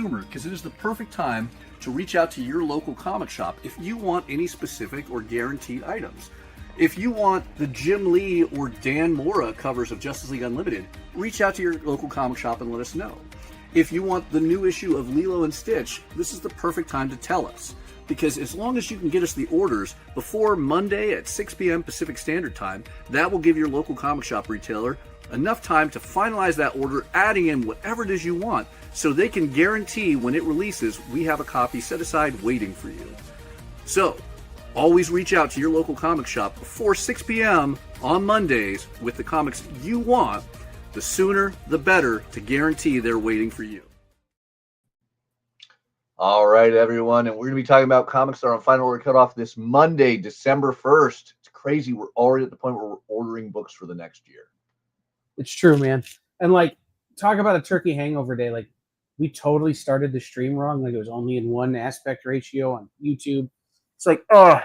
consumer because it is the perfect time to reach out to your local comic shop if you want any specific or guaranteed items. If you want the Jim Lee or Dan Mora covers of Justice League Unlimited, reach out to your local comic shop and let us know. If you want the new issue of Lilo and Stitch, this is the perfect time to tell us. Because as long as you can get us the orders before Monday at 6 p.m. Pacific Standard Time, that will give your local comic shop retailer enough time to finalize that order, adding in whatever it is you want, so they can guarantee when it releases, we have a copy set aside waiting for you. So, always reach out to your local comic shop before 6 p.m. on Mondays with the comics you want. The sooner, the better, to guarantee they're waiting for you. All right, everyone, and we're going to be talking about Comics that are on Final Order Cutoff this Monday, December 1st. It's crazy. We're already at the point where we're ordering books for the next year. It's true, man. And, like, talk about a turkey hangover day. Like, we totally started the stream wrong. Like, it was only in one aspect ratio on YouTube. It's like, I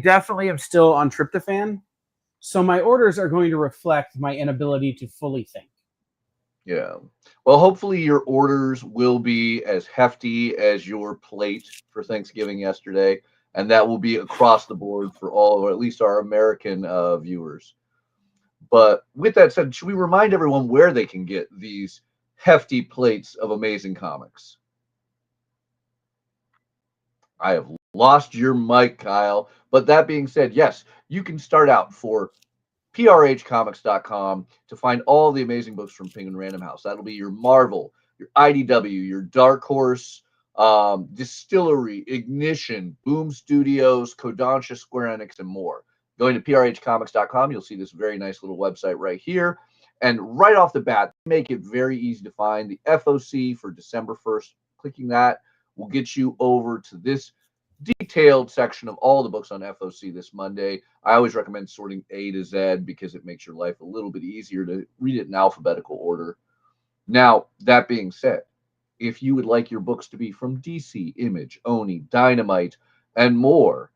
definitely am still on tryptophan. So my orders are going to reflect my inability to fully think. Yeah. Well, hopefully your orders will be as hefty as your plate for Thanksgiving yesterday, and that will be across the board for all, or at least our American viewers. But with that said, should we remind everyone where they can get these hefty plates of amazing comics? I have lost your mic, Kyle. But that being said, yes, you can start out for prhcomics.com to find all the amazing books from Penguin Random House. That'll be your Marvel, your IDW, your Dark Horse, Distillery, Ignition, Boom Studios, Kodansha, Square Enix, and more. Going to prhcomics.com, you'll see this very nice little website right here. And right off the bat, make it very easy to find the FOC for December 1st. Clicking that will get you over to this detailed section of all the books on FOC this Monday. I always recommend sorting A to Z because it makes your life a little bit easier to read it in alphabetical order. Now, that being said, if you would like your books to be from DC, Image, Oni, Dynamite, and more,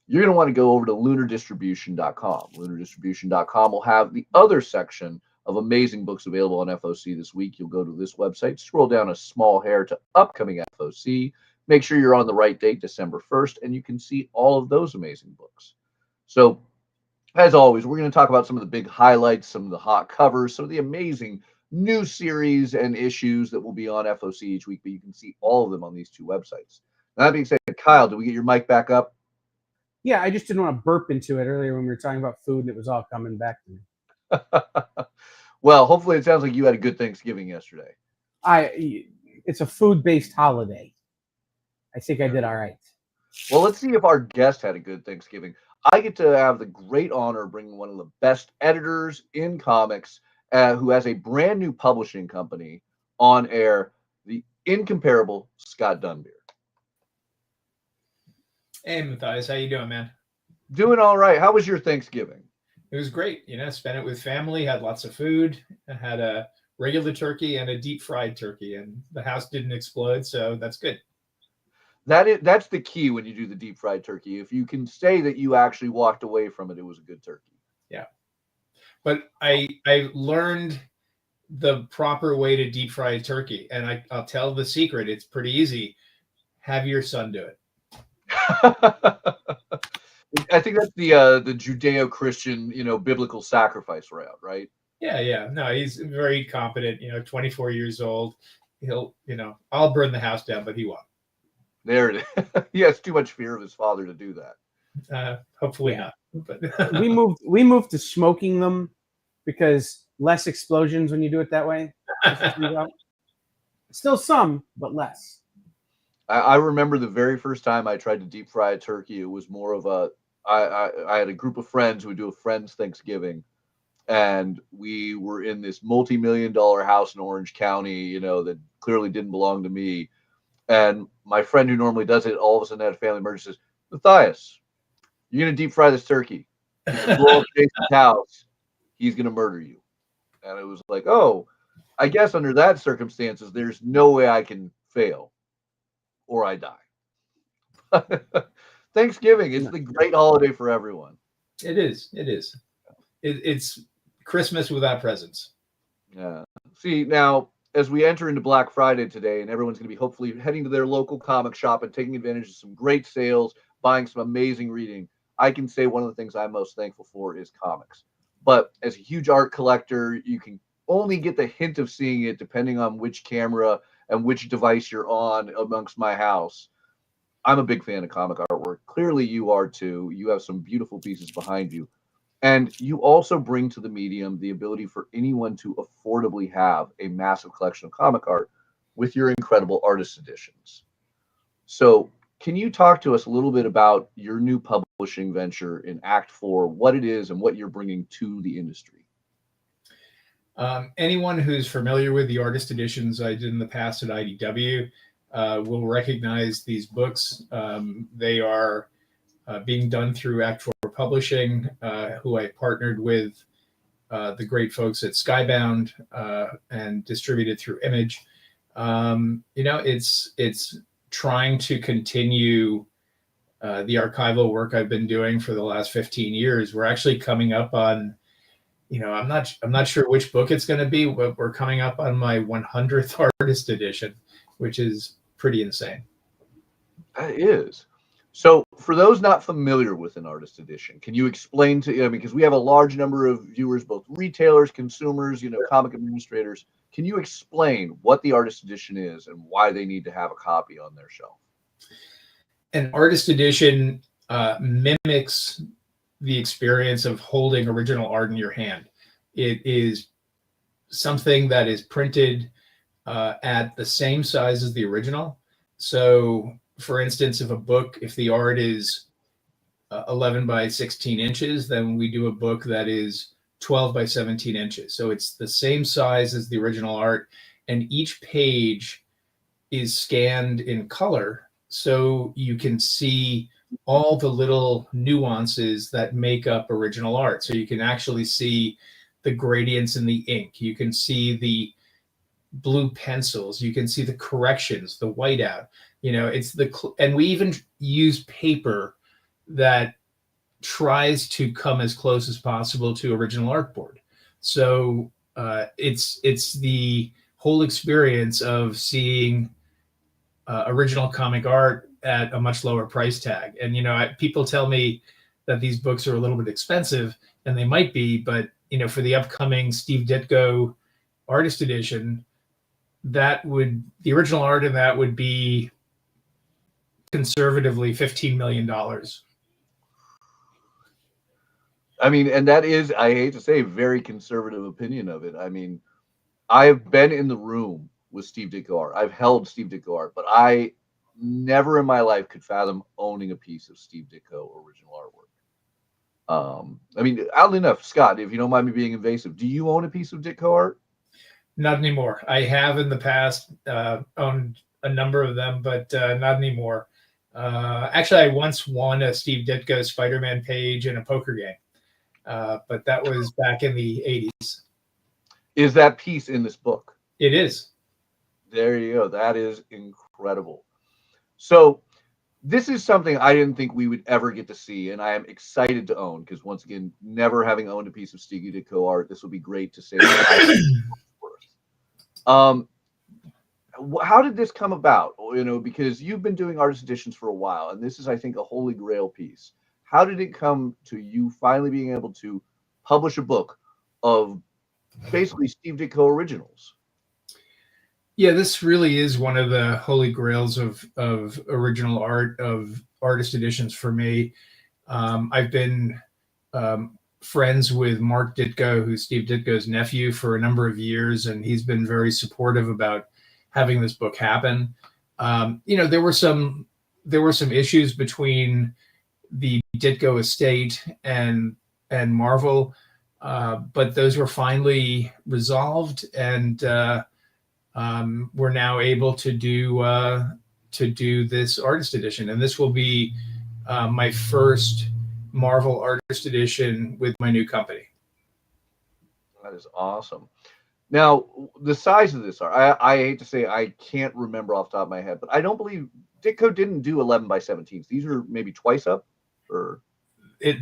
you're going to want to go over to lunardistribution.com. Lunardistribution.com will have the other section of amazing books available on FOC this week. You'll go to this website, scroll down a small hair to upcoming FOC. Make sure you're on the right date, December 1st, and you can see all of those amazing books. So, as always, we're going to talk about some of the big highlights, some of the hot covers, some of the amazing new series and issues that will be on FOC each week, but you can see all of them on these two websites. Now, that being said, Kyle, did we get your mic back up? Yeah, I just didn't want to burp into it earlier when we were talking about food, and it was all coming back to me. Well, hopefully it sounds like you had a good Thanksgiving yesterday. It's a food-based holiday. I think I did all right. Well, let's see if our guest had a good Thanksgiving. I get to have the great honor of bringing one of the best editors in comics who has a brand new publishing company on air, the incomparable Scott Dunbier. Hey, Mathias, how you doing, man? Doing all right. How was your Thanksgiving? It was great. Spent it with family, had lots of food. I had a regular turkey and a deep fried turkey, and the house didn't explode, so that's good. That's the key when you do the deep fried turkey. If you can say that you actually walked away from it, it was a good turkey. Yeah. But I learned the proper way to deep fry a turkey, and I'll tell the secret. It's pretty easy. Have your son do it. I think that's the Judeo-Christian, biblical sacrifice route, right? Yeah. No, he's very competent, 24 years old. He'll, I'll burn the house down, but he won't. There it is. He has too much fear of his father to do that. Hopefully not. But we moved to smoking them because less explosions when you do it that way. Still some, but less. I remember the very first time I tried to deep fry a turkey. It was more of I had a group of friends who would do a friend's Thanksgiving, and we were in this multi-million-dollar house in Orange County, that clearly didn't belong to me. And my friend who normally does it all of a sudden had a family emergency, says, Mathias, you're going to deep fry this turkey. If you blow up Jason's house, he's going to murder you. And it was like, oh, I guess under that circumstances, there's no way I can fail or I die. Thanksgiving is the great holiday for everyone. It is. It's Christmas without presents. Yeah. See, now, as we enter into Black Friday today, and everyone's going to be hopefully heading to their local comic shop and taking advantage of some great sales, buying some amazing reading, I can say one of the things I'm most thankful for is comics. But as a huge art collector, you can only get the hint of seeing it depending on which camera and which device you're on amongst my house. I'm a big fan of comic artwork. Clearly you are too. You have some beautiful pieces behind you. And you also bring to the medium the ability for anyone to affordably have a massive collection of comic art with your incredible artist editions. So can you talk to us a little bit about your new publishing venture in Act 4, what it is and what you're bringing to the industry? Anyone who's familiar with the artist editions I did in the past at IDW will recognize these books. They are being done through Act 4 Publishing, who I partnered with the great folks at Skybound and distributed through Image. It's trying to continue the archival work I've been doing for the last 15 years. We're actually coming up on, I'm not sure which book it's going to be, but we're coming up on my 100th artist edition, which is pretty insane. That is. So for those not familiar with an artist edition, can you explain to, because we have a large number of viewers, both retailers, consumers, comic administrators. Can you explain what the artist edition is and why they need to have a copy on their shelf? An artist edition mimics the experience of holding original art in your hand. It is something that is printed at the same size as the original. So for instance, if the art is 11 by 16 inches, then we do a book that is 12 by 17 inches. So it's the same size as the original art, and each page is scanned in color so you can see all the little nuances that make up original art. So you can actually see the gradients in the ink. You can see the blue pencils. You can see the corrections, the whiteout. And we even use paper that tries to come as close as possible to original artboard. So it's the whole experience of seeing original comic art at a much lower price tag. And people tell me that these books are a little bit expensive, and they might be, but for the upcoming Steve Ditko artist edition, the original art in that would be conservatively $15 million. I mean, and that is, I hate to say, a very conservative opinion of it. I mean, I've been in the room with Steve Ditko art. I've held Steve Ditko art, but I never in my life could fathom owning a piece of Steve Ditko original artwork. I mean, oddly enough, Scott, if you don't mind me being invasive, do you own a piece of Ditko art? Not anymore. I have in the past owned a number of them, but not anymore. Actually, I once won a Steve Ditko Spider-Man page in a poker game, but that was back in the 80s. Is that piece in this book? It is. There you go. That is incredible. So this is something I didn't think we would ever get to see, and I am excited to own, because once again, never having owned a piece of Steve Ditko art, this will be great to say. How did this come about? Because you've been doing artist editions for a while, and this is, I think, a holy grail piece. How did it come to you finally being able to publish a book of basically Steve Ditko originals? Yeah, this really is one of the holy grails of original art, of artist editions for me. I've been friends with Mark Ditko, who's Steve Ditko's nephew, for a number of years, and he's been very supportive about having this book happen. There were some issues between the Ditko estate and Marvel, but those were finally resolved, and we're now able to do this artist edition, and this will be my first Marvel artist edition with my new company. That is awesome. Now, the size of this art, I hate to say, I can't remember off the top of my head, but I don't believe Ditko didn't do 11 by 17s. These are maybe twice up, or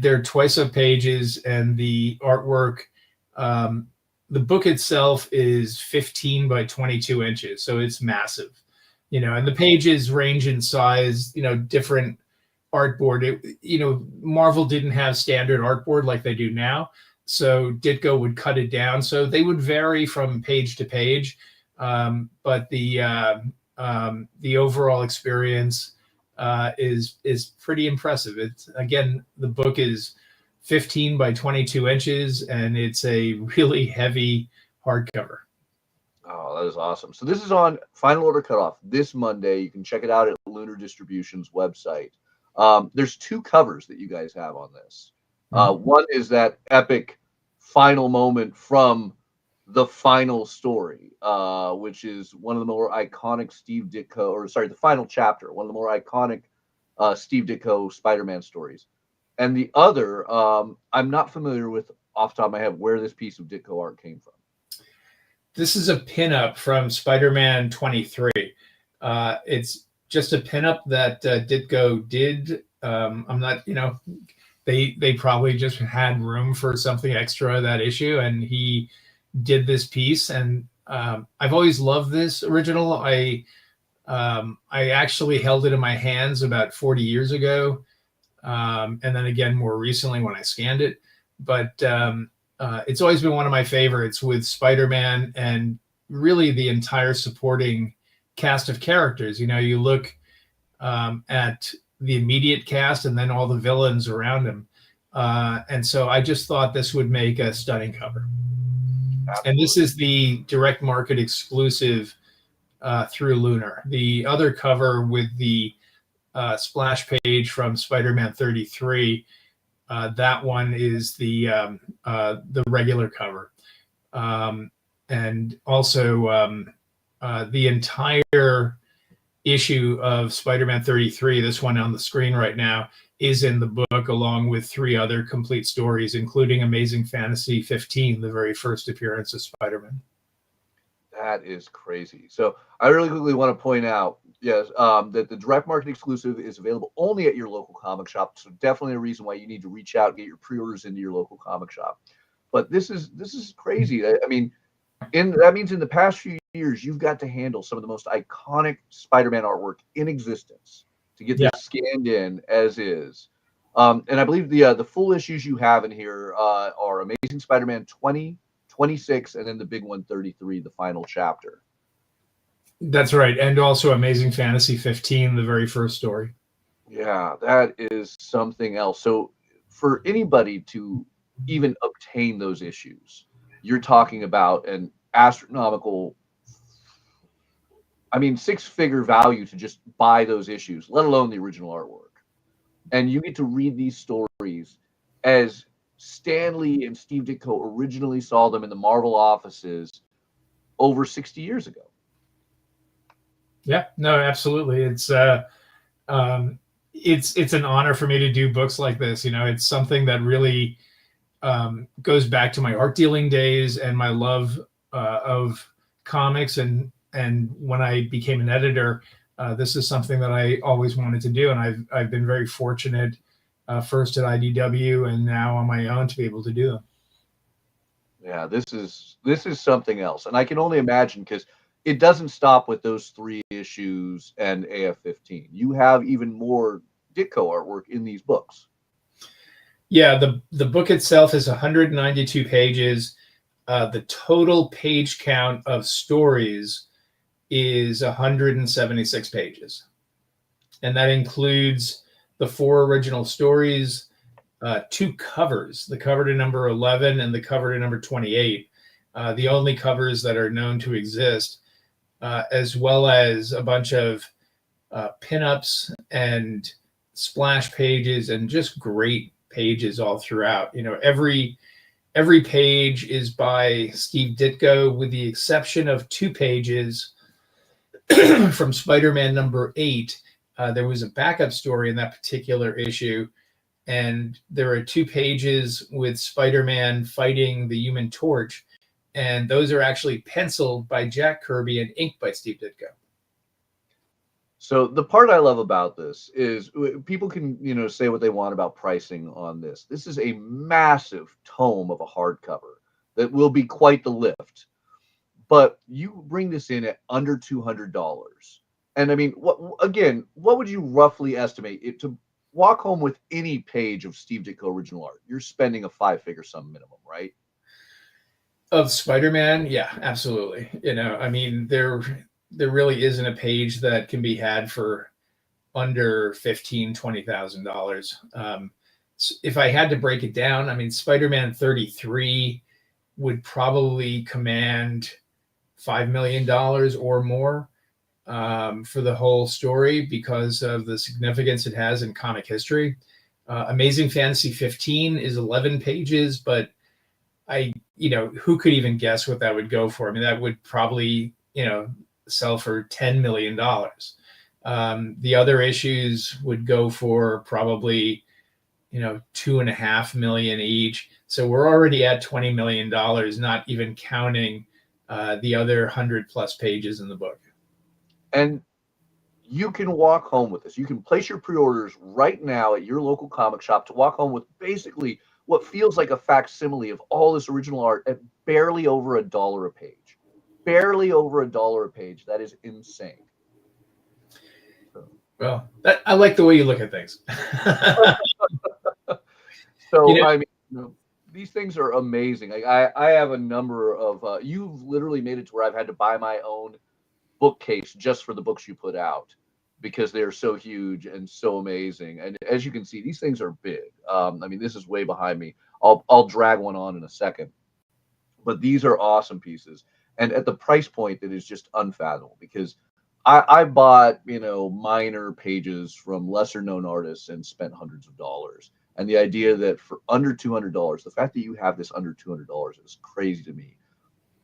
they're twice up pages, and the artwork the book itself is 15 by 22 inches, so it's massive, and the pages range in size, different artboard. Marvel didn't have standard artboard like they do now, so Ditko would cut it down, so they would vary from page to page, but the overall experience is pretty impressive. It's, again, the book is 15 by 22 inches, and it's a really heavy hardcover. Oh, that is awesome. So this is on Final Order Cutoff this Monday. You can check it out at Lunar Distribution's website. There's 2 covers that you guys have on this. One is that epic final moment from the final story, which is one of the more iconic the final chapter, one of the more iconic Steve Ditko Spider-Man stories. And the other, I'm not familiar with off the top of my head where this piece of Ditko art came from. This is a pinup from Spider-Man 23. It's just a pinup that Ditko did. I'm not, they probably just had room for something extra that issue, and he did this piece. And I've always loved this original. I actually held it in my hands about 40 years ago. And then again, more recently when I scanned it, but it's always been one of my favorites with Spider-Man and really the entire supporting cast of characters. You look at the immediate cast and then all the villains around him. And so I just thought this would make a stunning cover. Absolutely. And this is the direct market exclusive through Lunar. The other cover with the splash page from Spider-Man 33, that one is the regular cover, and also the entire issue of Spider-Man 33, this one on the screen right now, is in the book along with 3 other complete stories, including Amazing Fantasy 15, the very first appearance of Spider-Man. That is crazy. So I really quickly want to point out, yes, that the direct market exclusive is available only at your local comic shop. So definitely a reason why you need to reach out and get your pre-orders into your local comic shop. But this is crazy. I mean, that means in the past few years, you've got to handle some of the most iconic Spider-Man artwork in existence to get this scanned in as is. And I believe the full issues you have in here are Amazing Spider-Man 20, 26, and then the big one, 33, the final chapter. That's right. And also Amazing Fantasy 15, the very first story. Yeah, that is something else. So for anybody to even obtain those issues, you're talking about an astronomical, 6-figure value to just buy those issues, let alone the original artwork. And you get to read these stories as Stan Lee and Steve Ditko originally saw them in the Marvel offices over 60 years ago. Yeah, no, absolutely. It's an honor for me to do books like this. It's something that really goes back to my art dealing days and my love of comics. And when I became an editor, this is something that I always wanted to do. And I've been very fortunate, first at IDW and now on my own, to be able to do them. Yeah, this is something else. And I can only imagine, because it doesn't stop with those 3 issues and AF-15. You have even more Ditko artwork in these books. Yeah, the book itself is 192 pages. The total page count of stories is 176 pages. And that includes the 4 original stories, 2 covers, the cover to number 11 and the cover to number 28, the only covers that are known to exist, as well as a bunch of pinups and splash pages and just great pages all throughout. Every page is by Steve Ditko, with the exception of 2 pages from Spider-Man number 8. There was a backup story in that particular issue, and there are 2 pages with Spider-Man fighting the Human Torch, and those are actually penciled by Jack Kirby and inked by Steve Ditko. So the part I love about this is people can, say what they want about pricing on this. This is a massive tome of a hardcover that will be quite the lift. But you bring this in at under $200. And I mean, what would you roughly estimate it to walk home with any page of Steve Ditko original art? You're spending a 5-figure sum minimum, right? Of Spider-Man, yeah, absolutely. I mean, there really isn't a page that can be had for under $15,000-$20,000. If I had to break it down, I mean, Spider-Man 33 would probably command $5 million or more for the whole story because of the significance it has in comic history. Amazing Fantasy 15 is 11 pages, but who could even guess what that would go for? I mean, that would probably, sell for $10 million. The other issues would go for probably, $2.5 million each. So we're already at $20 million, not even counting the other 100+ pages in the book. And you can walk home with this. You can place your pre-orders right now at your local comic shop to walk home with basically what feels like a facsimile of all this original art at barely over $1 a page. Barely over $1 a page. That is insane. Well, I like the way you look at things. So, I mean, these things are amazing. I have a number of, you've literally made it to where I've had to buy my own bookcase just for the books you put out because they're so huge and so amazing. And as you can see, these things are big. I mean, this is way behind me. I'll drag one on in a second. But these are awesome pieces. And at the price point that is just unfathomable because I bought, minor pages from lesser known artists and spent hundreds of dollars. And the idea that for under $200, the fact that you have this under $200 is crazy to me.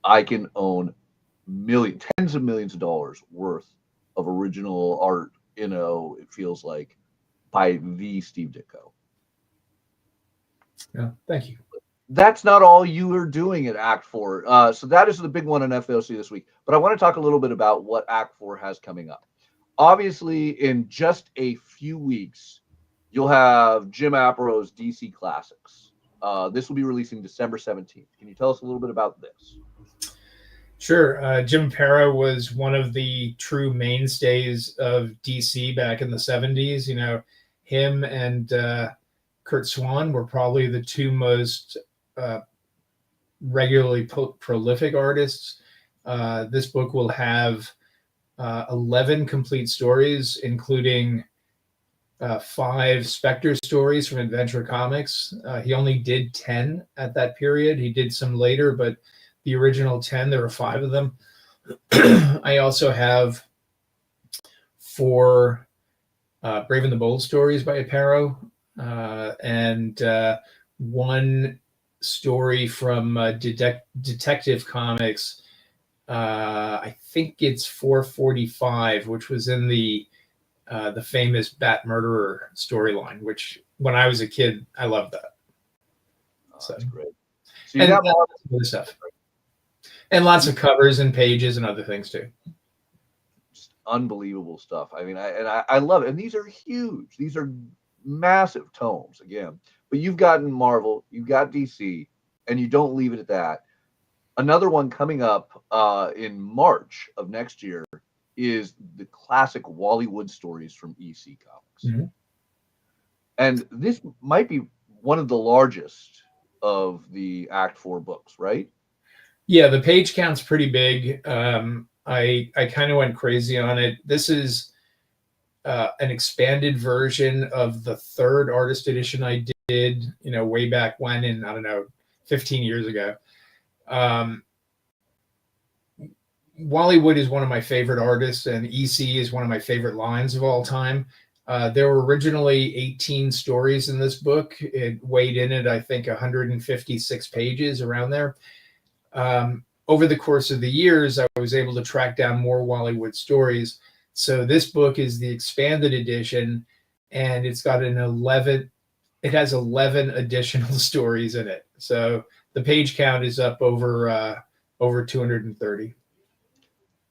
I can own tens of millions of dollars worth of original art, it feels like, by the Steve Ditko. Yeah, thank you. That's not all you are doing at Act 4. So that is the big one in FOC this week. But I want to talk a little bit about what Act 4 has coming up. Obviously, in just a few weeks, you'll have Jim Apato's DC Classics. This will be releasing December 17th. Can you tell us a little bit about this? Sure. Jim Aparo was one of the true mainstays of DC back in the 70s. Him and Kurt Swan were probably the two most regularly prolific artists. This book will have 11 complete stories, including 5 Spectre stories from Adventure Comics. He only did 10 at that period. He did some later, but the original 10, there were 5 of them. I also have 4 Brave and the Bold stories by Aparo, and 1 story from Detective Comics. I think it's 445, which was in the famous Bat Murderer storyline, which when I was a kid, I loved that. So that's great. So and lots of other stuff. And lots of covers and pages and other things too. Just unbelievable stuff. I mean, I love it. And these are huge. These are massive tomes again. But you've gotten Marvel, you've got DC, and you don't leave it at that. Another one coming up in March of next year is the classic Wally Wood stories from EC Comics. Mm-hmm. And this might be one of the largest of the Act 4 books, right? Yeah, the page count's pretty big. I kind of went crazy on it. This is an expanded version of the 3rd artist edition I did, way back when in, 15 years ago. Wally Wood is one of my favorite artists, and EC is one of my favorite lines of all time. There were originally 18 stories in this book. It weighed in at, I think, 156 pages, around there. Over the course of the years, I was able to track down more Wally Wood stories. So this book is the expanded edition, and it's got it has 11 additional stories in it. So the page count is up over 230.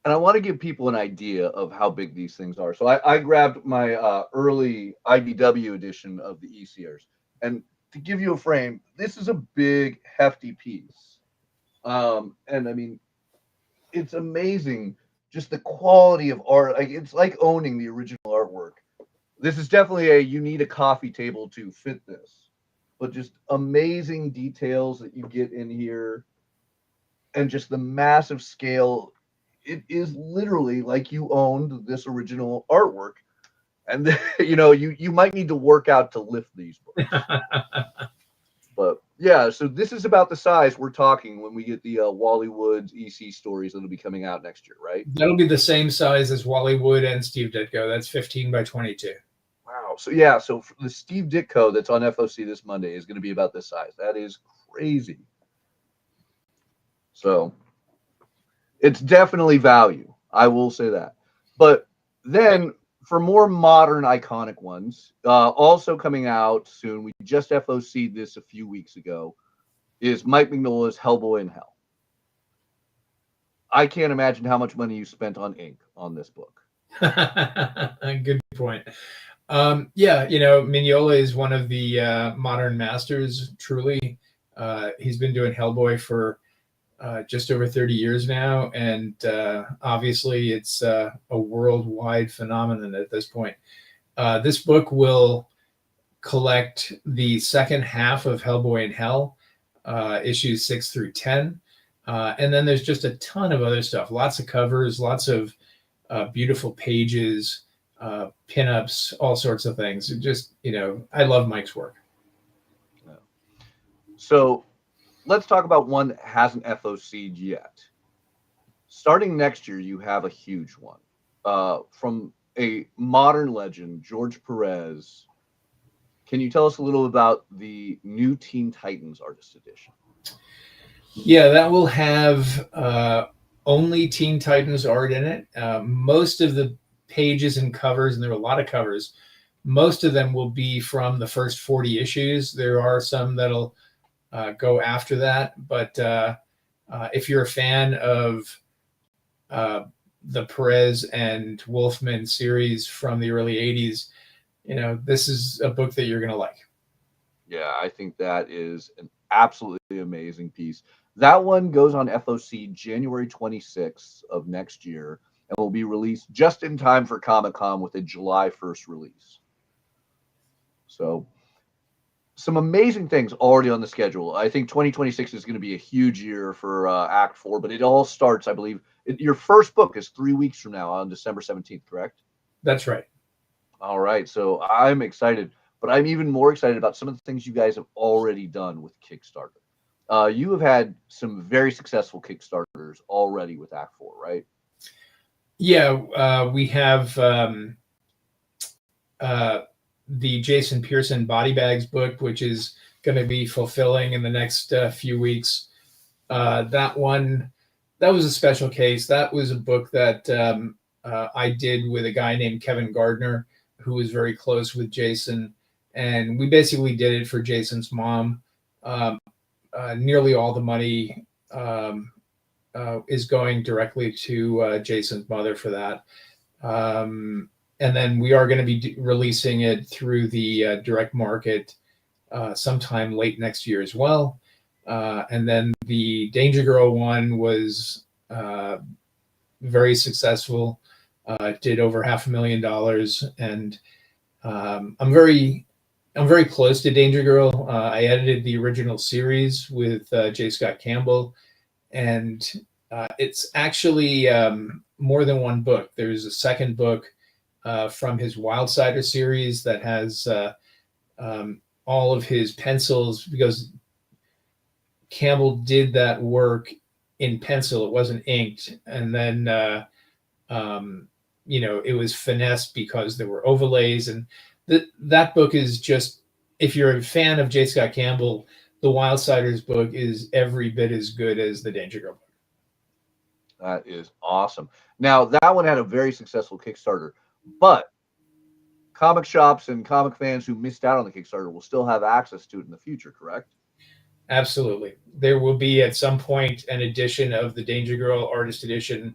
And I want to give people an idea of how big these things are. So I grabbed my early IDW edition of the ECers. And to give you a frame, this is a big, hefty piece. And I mean, it's amazing just the quality of art. Like it's like owning the original artwork. This is definitely you need a coffee table to fit this, but just amazing details that you get in here, and just the massive scale. It is literally like you owned this original artwork, and you might need to work out to lift these books. But yeah, so this is about the size we're talking when we get the Wally Woods EC stories that'll be coming out next year, right? That'll be the same size as Wally Wood and Steve Ditko. That's 15 by 22. Wow. So yeah, so the Steve Ditko that's on FOC this Monday is going to be about this size. That is crazy. So it's definitely value. I will say that. But then for more modern iconic ones, also coming out soon, we just FOC'd this a few weeks ago, is Mike Mignola's Hellboy in Hell. I can't imagine how much money you spent on ink on this book. Good point. Yeah, Mignola is one of the modern masters, truly. He's been doing Hellboy for just over 30 years now, and obviously it's a worldwide phenomenon at this point. This book will collect the second half of Hellboy in Hell, issues 6 through 10. And then there's just a ton of other stuff, lots of covers, lots of beautiful pages, pinups, all sorts of things. It just, I love Mike's work. So let's talk about one that hasn't FOC'd yet. Starting next year, you have a huge one from a modern legend, George Perez. Can you tell us a little about the new Teen Titans Artist Edition? Yeah, that will have only Teen Titans art in it. Most of the pages and covers, and there are a lot of covers, most of them will be from the first 40 issues. There are some that'll go after that, but if you're a fan of the Perez and Wolfman series from the early 80s, this is a book that you're going to like. Yeah, I think that is an absolutely amazing piece. That one goes on FOC January 26th of next year and will be released just in time for Comic-Con with a July 1st release. So some amazing things already on the schedule. I think 2026 is going to be a huge year for Act 4, but it all starts, I believe, your first book is 3 weeks from now on December 17th, correct? That's right. All right. So I'm excited, but I'm even more excited about some of the things you guys have already done with Kickstarter. You have had some very successful Kickstarters already with Act 4, right? Yeah, we have the Jason Pearson Body Bags book, which is going to be fulfilling in the next few weeks. That was a special case. That was a book that I did with a guy named Kevin Gardner, who was very close with Jason. And we basically did it for Jason's mom. Nearly all the money is going directly to Jason's mother for that. And then we are going to be releasing it through the direct market sometime late next year as well. And then the Danger Girl one was very successful. It did over $500,000, and I'm very close to Danger Girl. I edited the original series with J. Scott Campbell, and it's actually more than one book. There's a second book from his Wildsider series that has all of his pencils, because Campbell did that work in pencil. It wasn't inked. And then, it was finessed because there were overlays. And that book is just, if you're a fan of J. Scott Campbell, the Wildsiders book is every bit as good as the Danger Girl book. That is awesome. Now, that one had a very successful Kickstarter, but comic shops and comic fans who missed out on the Kickstarter will still have access to it in the future, correct? Absolutely. There will be at some point an edition of the Danger Girl Artist Edition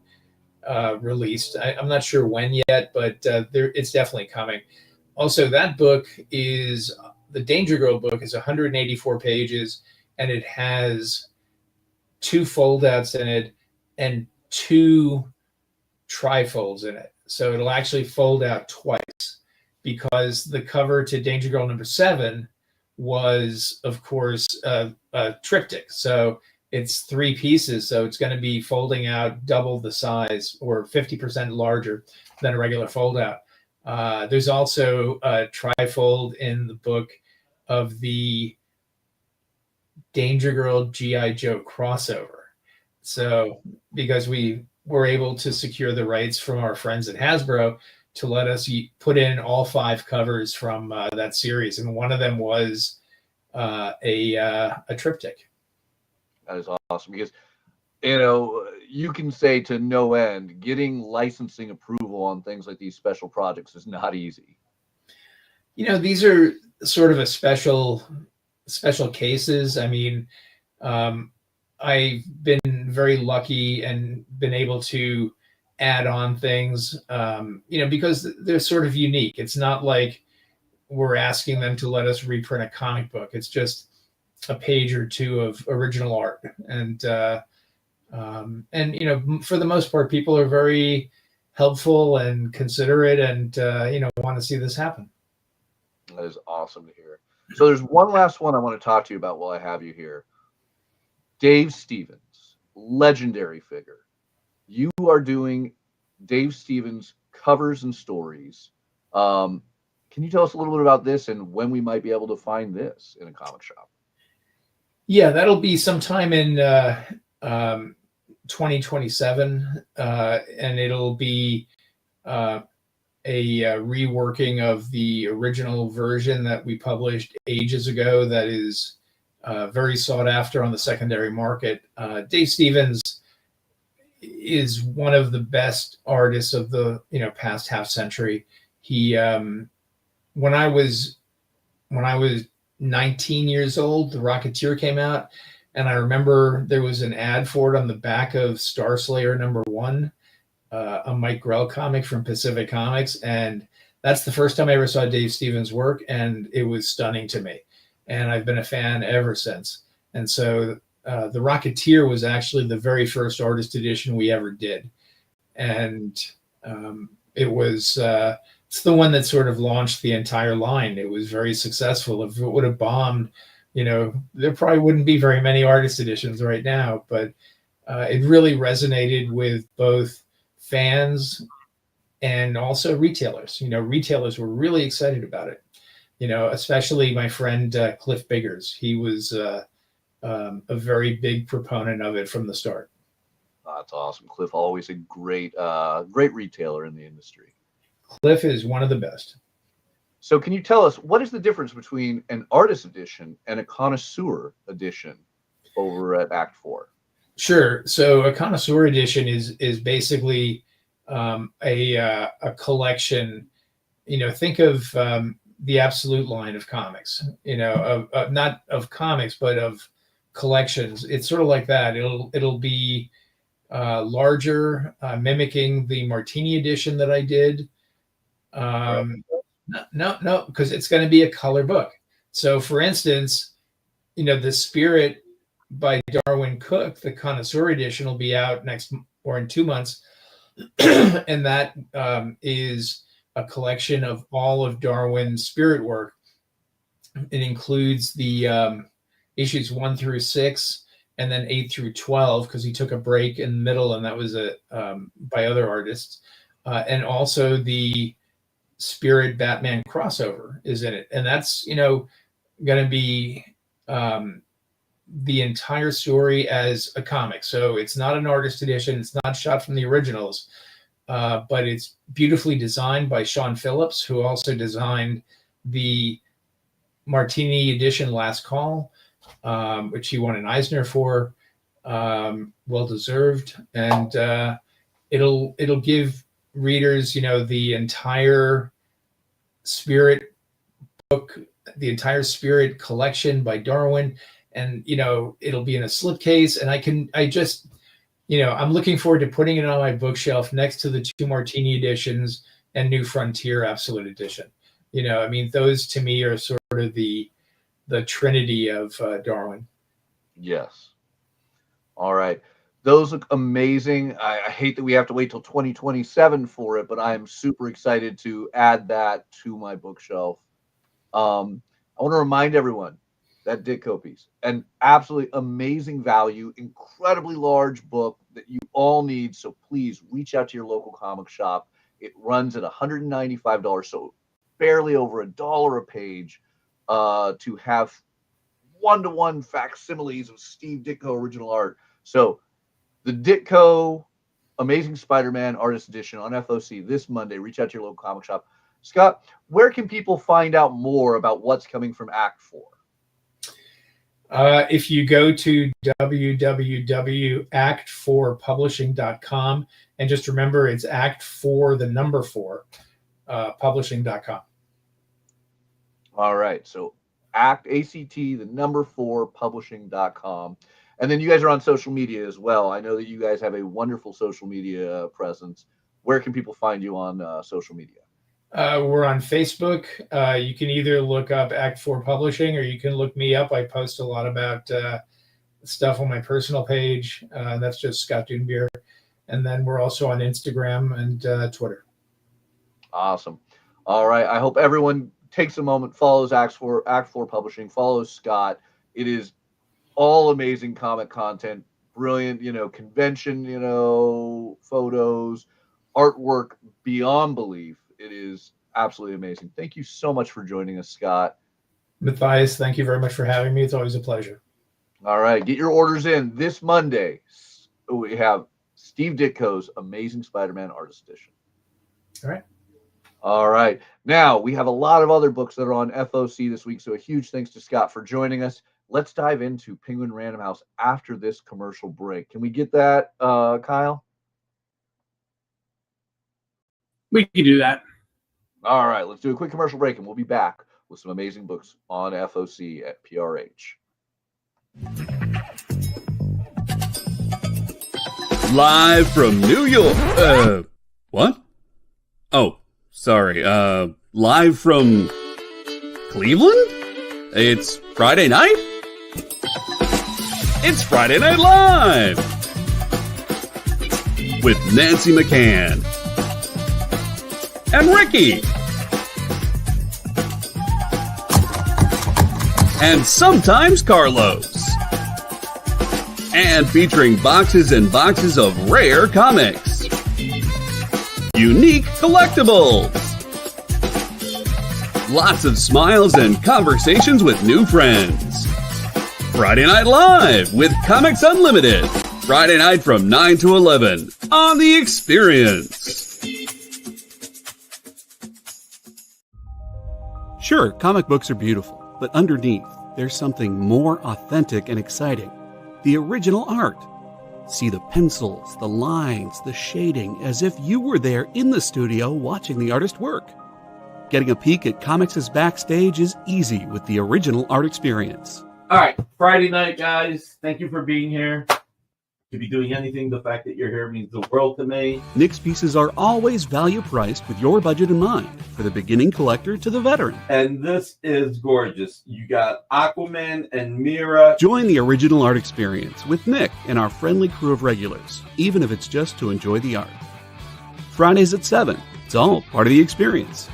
released. I'm not sure when yet, but it's definitely coming. Also, that book the Danger Girl book is 184 pages, and it has 2 foldouts in it and 2 trifolds in it. So it'll actually fold out twice, because the cover to Danger Girl #7 was, of course, a triptych. So it's 3 pieces. So it's going to be folding out double the size, or 50% larger than a regular foldout. There's also a trifold in the book of the Danger Girl G.I. Joe crossover. So because we were able to secure the rights from our friends at Hasbro to let us put in all 5 covers from that series, and one of them was a triptych. That is awesome, because you can say to no end, getting licensing approval on things like these special projects is not easy. These are sort of a special cases. I mean, I've been very lucky and been able to add on things, because they're sort of unique. It's not like we're asking them to let us reprint a comic book. It's just a page or 2 of original art. And for the most part, people are very helpful and considerate, and, want to see this happen. That is awesome to hear. So there's one last one I want to talk to you about while I have you here. Dave Stevens, legendary figure. You are doing Dave Stevens covers and stories. Can you tell us a little bit about this and when we might be able to find this in a comic shop? Yeah, that'll be sometime in 2027, and it'll be a reworking of the original version that we published ages ago that is very sought after on the secondary market. Dave Stevens is one of the best artists of the past half century. He when I was 19 years old, The Rocketeer came out, and I remember there was an ad for it on the back of Starslayer #1, a Mike Grell comic from Pacific Comics, and that's the first time I ever saw Dave Stevens' work, and it was stunning to me, and I've been a fan ever since. And so The Rocketeer was actually the very first artist edition we ever did, and it was it's the one that sort of launched the entire line. It was very successful. If it would have bombed, there probably wouldn't be very many artist editions right now, but it really resonated with both fans and also retailers. Retailers were really excited about it, especially my friend Cliff Biggers. He was a very big proponent of it from the start. That's awesome. Cliff, always a great retailer in the industry. Cliff is one of the best. So can you tell us, what is the difference between an artist edition and a connoisseur edition over at Act 4? Sure. So a connoisseur edition is basically a collection. Think of the Absolute line of comics. Of not of comics, but of collections. It's sort of like that. It'll be larger, mimicking the Martini edition that I did. No, because it's going to be a color book. So, for instance, The Spirit by Darwin Cook, the connoisseur edition, will be out next or in 2 months, and that is a collection of all of Darwin's spirit work. It includes the issues 1 through 6, and then 8 through 12, because he took a break in the middle, and that was by other artists, and also the Spirit Batman crossover is in it, and that's going to be the entire story as a comic. So it's not an artist edition, it's not shot from the originals, but it's beautifully designed by Sean Phillips, who also designed the Martini edition Last Call, which he won an Eisner for. Well deserved. And it'll give readers the entire Spirit book, the entire Spirit collection by Darwin, and it'll be in a slipcase, and I'm looking forward to putting it on my bookshelf next to the 2 Martini editions and New Frontier Absolute edition. Those to me are sort of the trinity of Darwin. Yes. All right. Those look amazing. I hate that we have to wait till 2027 for it, but I am super excited to add that to my bookshelf. I want to remind everyone that Ditko piece, an absolutely amazing value, incredibly large book that you all need. So please reach out to your local comic shop. It runs at $195, so barely over $1 a page, to have one-to-one facsimiles of Steve Ditko original art. So the Ditko Amazing Spider-Man Artist Edition on FOC this Monday. Reach out to your local comic shop. Scott, where can people find out more about what's coming from Act 4? If you go to www.act4publishing.com, and just remember it's act4, the number 4, publishing.com. All right. So ACT, the number 4, publishing.com. And then you guys are on social media as well. I know that you guys have a wonderful social media presence. Where can people find you on social media? We're on Facebook. You can either look up Act 4 Publishing, or you can look me up. I post a lot about stuff on my personal page. That's just Scott Dunbier. And then we're also on Instagram and Twitter. Awesome. All right. I hope everyone takes a moment, follows Act 4 Publishing, follows Scott. It is all amazing comic content, brilliant, convention, photos, artwork beyond belief. It is absolutely amazing. Thank you so much for joining us, Scott. Matthias, thank you very much for having me. It's always a pleasure. All right. Get your orders in this Monday. We have Steve Ditko's Amazing Spider-Man Artist Edition. All right. All right. Now, we have a lot of other books that are on FOC this week, so a huge thanks to Scott for joining us. Let's dive into Penguin Random House after this commercial break. Can we get that, Kyle? We can do that. All right, let's do a quick commercial break, and we'll be back with some amazing books on FOC at PRH. Live from New York. What? Oh, sorry. Live from Cleveland? It's Friday night? It's Friday Night Live! With Nancy McCann. And Ricky. And sometimes Carlos. And featuring boxes and boxes of rare comics. Unique collectibles. Lots of smiles and conversations with new friends. Friday Night Live with Comics Unlimited. Friday night from 9 to 11 on The Experience. Sure, comic books are beautiful, but underneath, there's something more authentic and exciting. The original art. See the pencils, the lines, the shading, as if you were there in the studio watching the artist work. Getting a peek at comics' backstage is easy with the original art experience. All right, Friday night, guys. Thank you for being here. To be doing anything, the fact that you're here means the world to me. Nick's pieces are always value priced with your budget in mind, for the beginning collector to the veteran. And this is gorgeous. You got Aquaman and Mira. Join the original art experience with Nick and our friendly crew of regulars, even if it's just to enjoy the art. Fridays at 7. It's all part of the experience.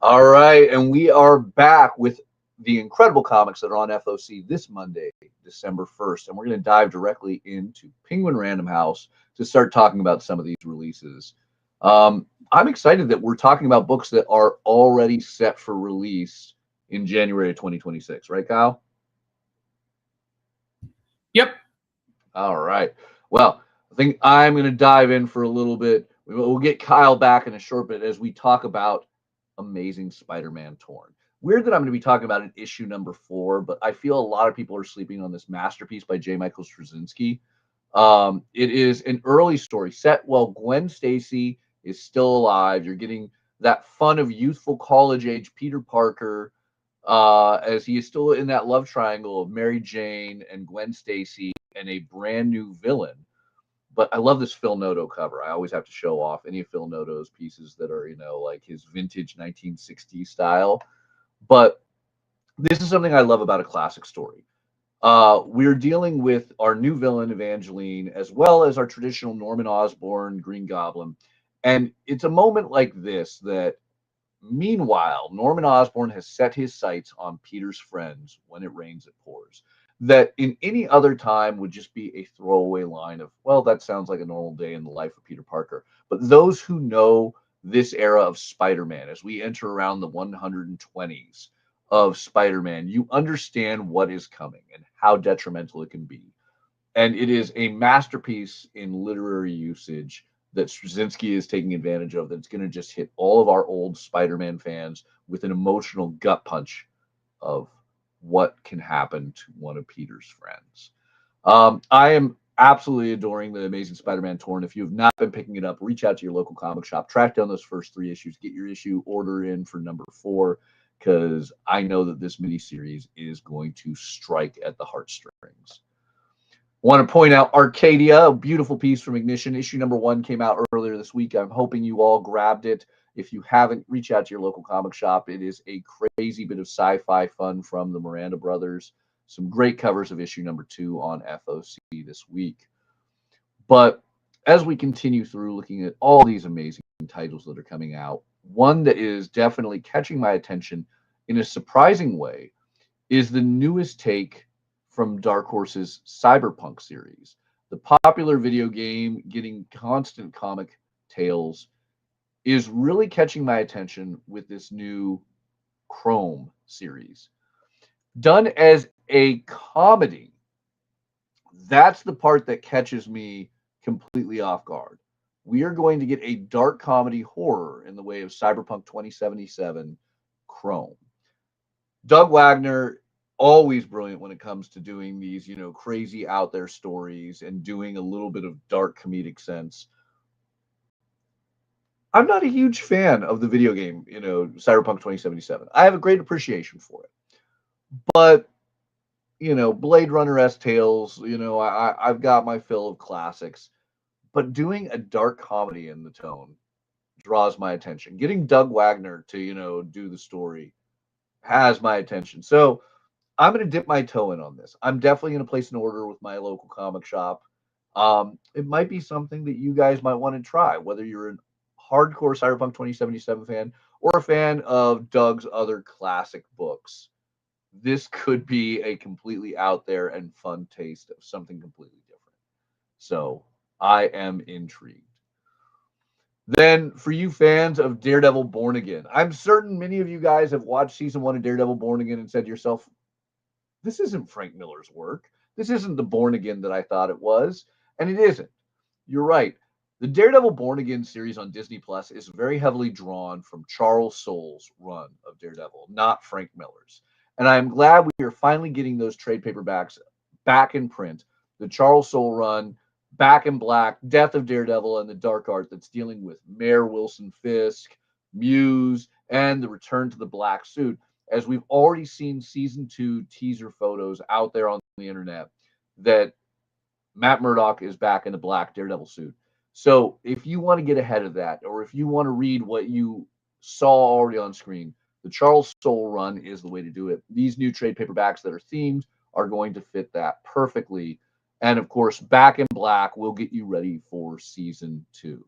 All right, and we are back with the incredible comics that are on FOC this Monday, December 1st. And we're going to dive directly into Penguin Random House to start talking about some of these releases. I'm excited that we're talking about books that are already set for release in January of 2026, right, Kyle? Yep. All right. Well, I think I'm going to dive in for a little bit. We'll get Kyle back in a short bit as we talk about Amazing Spider-Man Torn. Weird that I'm going to be talking about an issue number 4, but I feel a lot of people are sleeping on this masterpiece by J. Michael Straczynski. It is an early story set while Gwen Stacy is still alive. You're getting that fun of youthful college-age Peter Parker as he is still in that love triangle of Mary Jane and Gwen Stacy and a brand new villain. But I love this Phil Noto cover. I always have to show off any of Phil Noto's pieces that are, like his vintage 1960s style. But this is something I love about a classic story. We're dealing with our new villain, Evangeline, as well as our traditional Norman Osborn Green Goblin. And it's a moment like this that, meanwhile, Norman Osborn has set his sights on Peter's friends. When it rains, it pours. That in any other time would just be a throwaway line of, well, that sounds like a normal day in the life of Peter Parker. But those who know this era of Spider-Man, as we enter around the 120s of Spider-Man, you understand what is coming and how detrimental it can be. And it is a masterpiece in literary usage that Straczynski is taking advantage of, that's going to just hit all of our old Spider-Man fans with an emotional gut punch of what can happen to one of Peter's friends. I am absolutely adoring the Amazing Spider-Man Torn. If you have not been picking it up, reach out to your local comic shop, track down those first 3 issues, get your issue order in for number 4, because I know that this miniseries is going to strike at the heartstrings. Want to point out Arcadia, a beautiful piece from Ignition. Issue number 1 came out earlier this week. I'm hoping you all grabbed it. If you haven't, reach out to your local comic shop. It is a crazy bit of sci-fi fun from the Miranda brothers. Some great covers of issue number 2 on FOC this week. But as we continue through looking at all these amazing titles that are coming out, one that is definitely catching my attention in a surprising way is the newest take from Dark Horse's Cyberpunk series. The popular video game getting constant comic tales is really catching my attention with this new Chrome series. Done as a comedy, that's the part that catches me completely off guard. We are going to get a dark comedy horror in the way of Cyberpunk 2077 Chrome. Doug Wagner, always brilliant when it comes to doing these, crazy out there stories and doing a little bit of dark comedic sense. I'm not a huge fan of the video game, Cyberpunk 2077. I have a great appreciation for it. But, Blade Runner-esque tales, I've got my fill of classics. But doing a dark comedy in the tone draws my attention. Getting Doug Wagner to, do the story has my attention. So I'm going to dip my toe in on this. I'm definitely going to place an order with my local comic shop. It might be something that you guys might want to try, whether you're a hardcore Cyberpunk 2077 fan or a fan of Doug's other classic books. This could be a completely out there and fun taste of something completely different. So I am intrigued. Then, for you fans of Daredevil Born Again, I'm certain many of you guys have watched season 1 of Daredevil Born Again and said to yourself, this isn't Frank Miller's work. This isn't the Born Again that I thought it was. And it isn't. You're right. The Daredevil Born Again series on Disney Plus is very heavily drawn from Charles Soule's run of Daredevil, not Frank Miller's. And I'm glad we are finally getting those trade paperbacks back in print. The Charles Soule run, Back in Black, Death of Daredevil, and the dark art that's dealing with Mayor Wilson Fisk, Muse, and the return to the black suit. As we've already seen season 2 teaser photos out there on the internet that Matt Murdock is back in the black Daredevil suit. So if you want to get ahead of that, or if you want to read what you saw already on screen, the Charles Soule run is the way to do it. These new trade paperbacks that are themed are going to fit that perfectly. And of course, Back in Black will get you ready for season 2.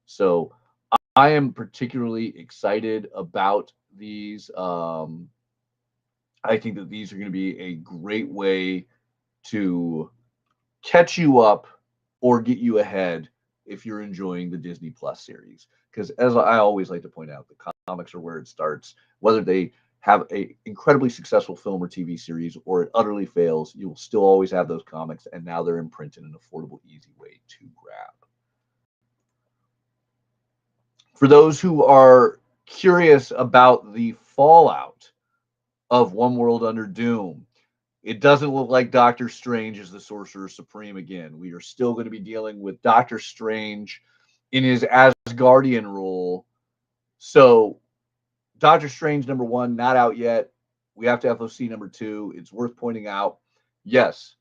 So I am particularly excited about these I think that these are going to be a great way to catch you up or get you ahead if you're enjoying the Disney Plus series. Because as I always like to point out, the comics are where it starts. Whether they have a incredibly successful film or TV series or it utterly fails, you will still always have those comics, and now they're in print in an affordable, easy way to grab. For those who are curious about the fallout of One World Under Doom, it doesn't look like Doctor Strange is the Sorcerer Supreme again. We are still going to be dealing with Doctor Strange in his Asgardian role. So, Doctor Strange #1, not out yet. We have to FOC #2. It's worth pointing out, yes,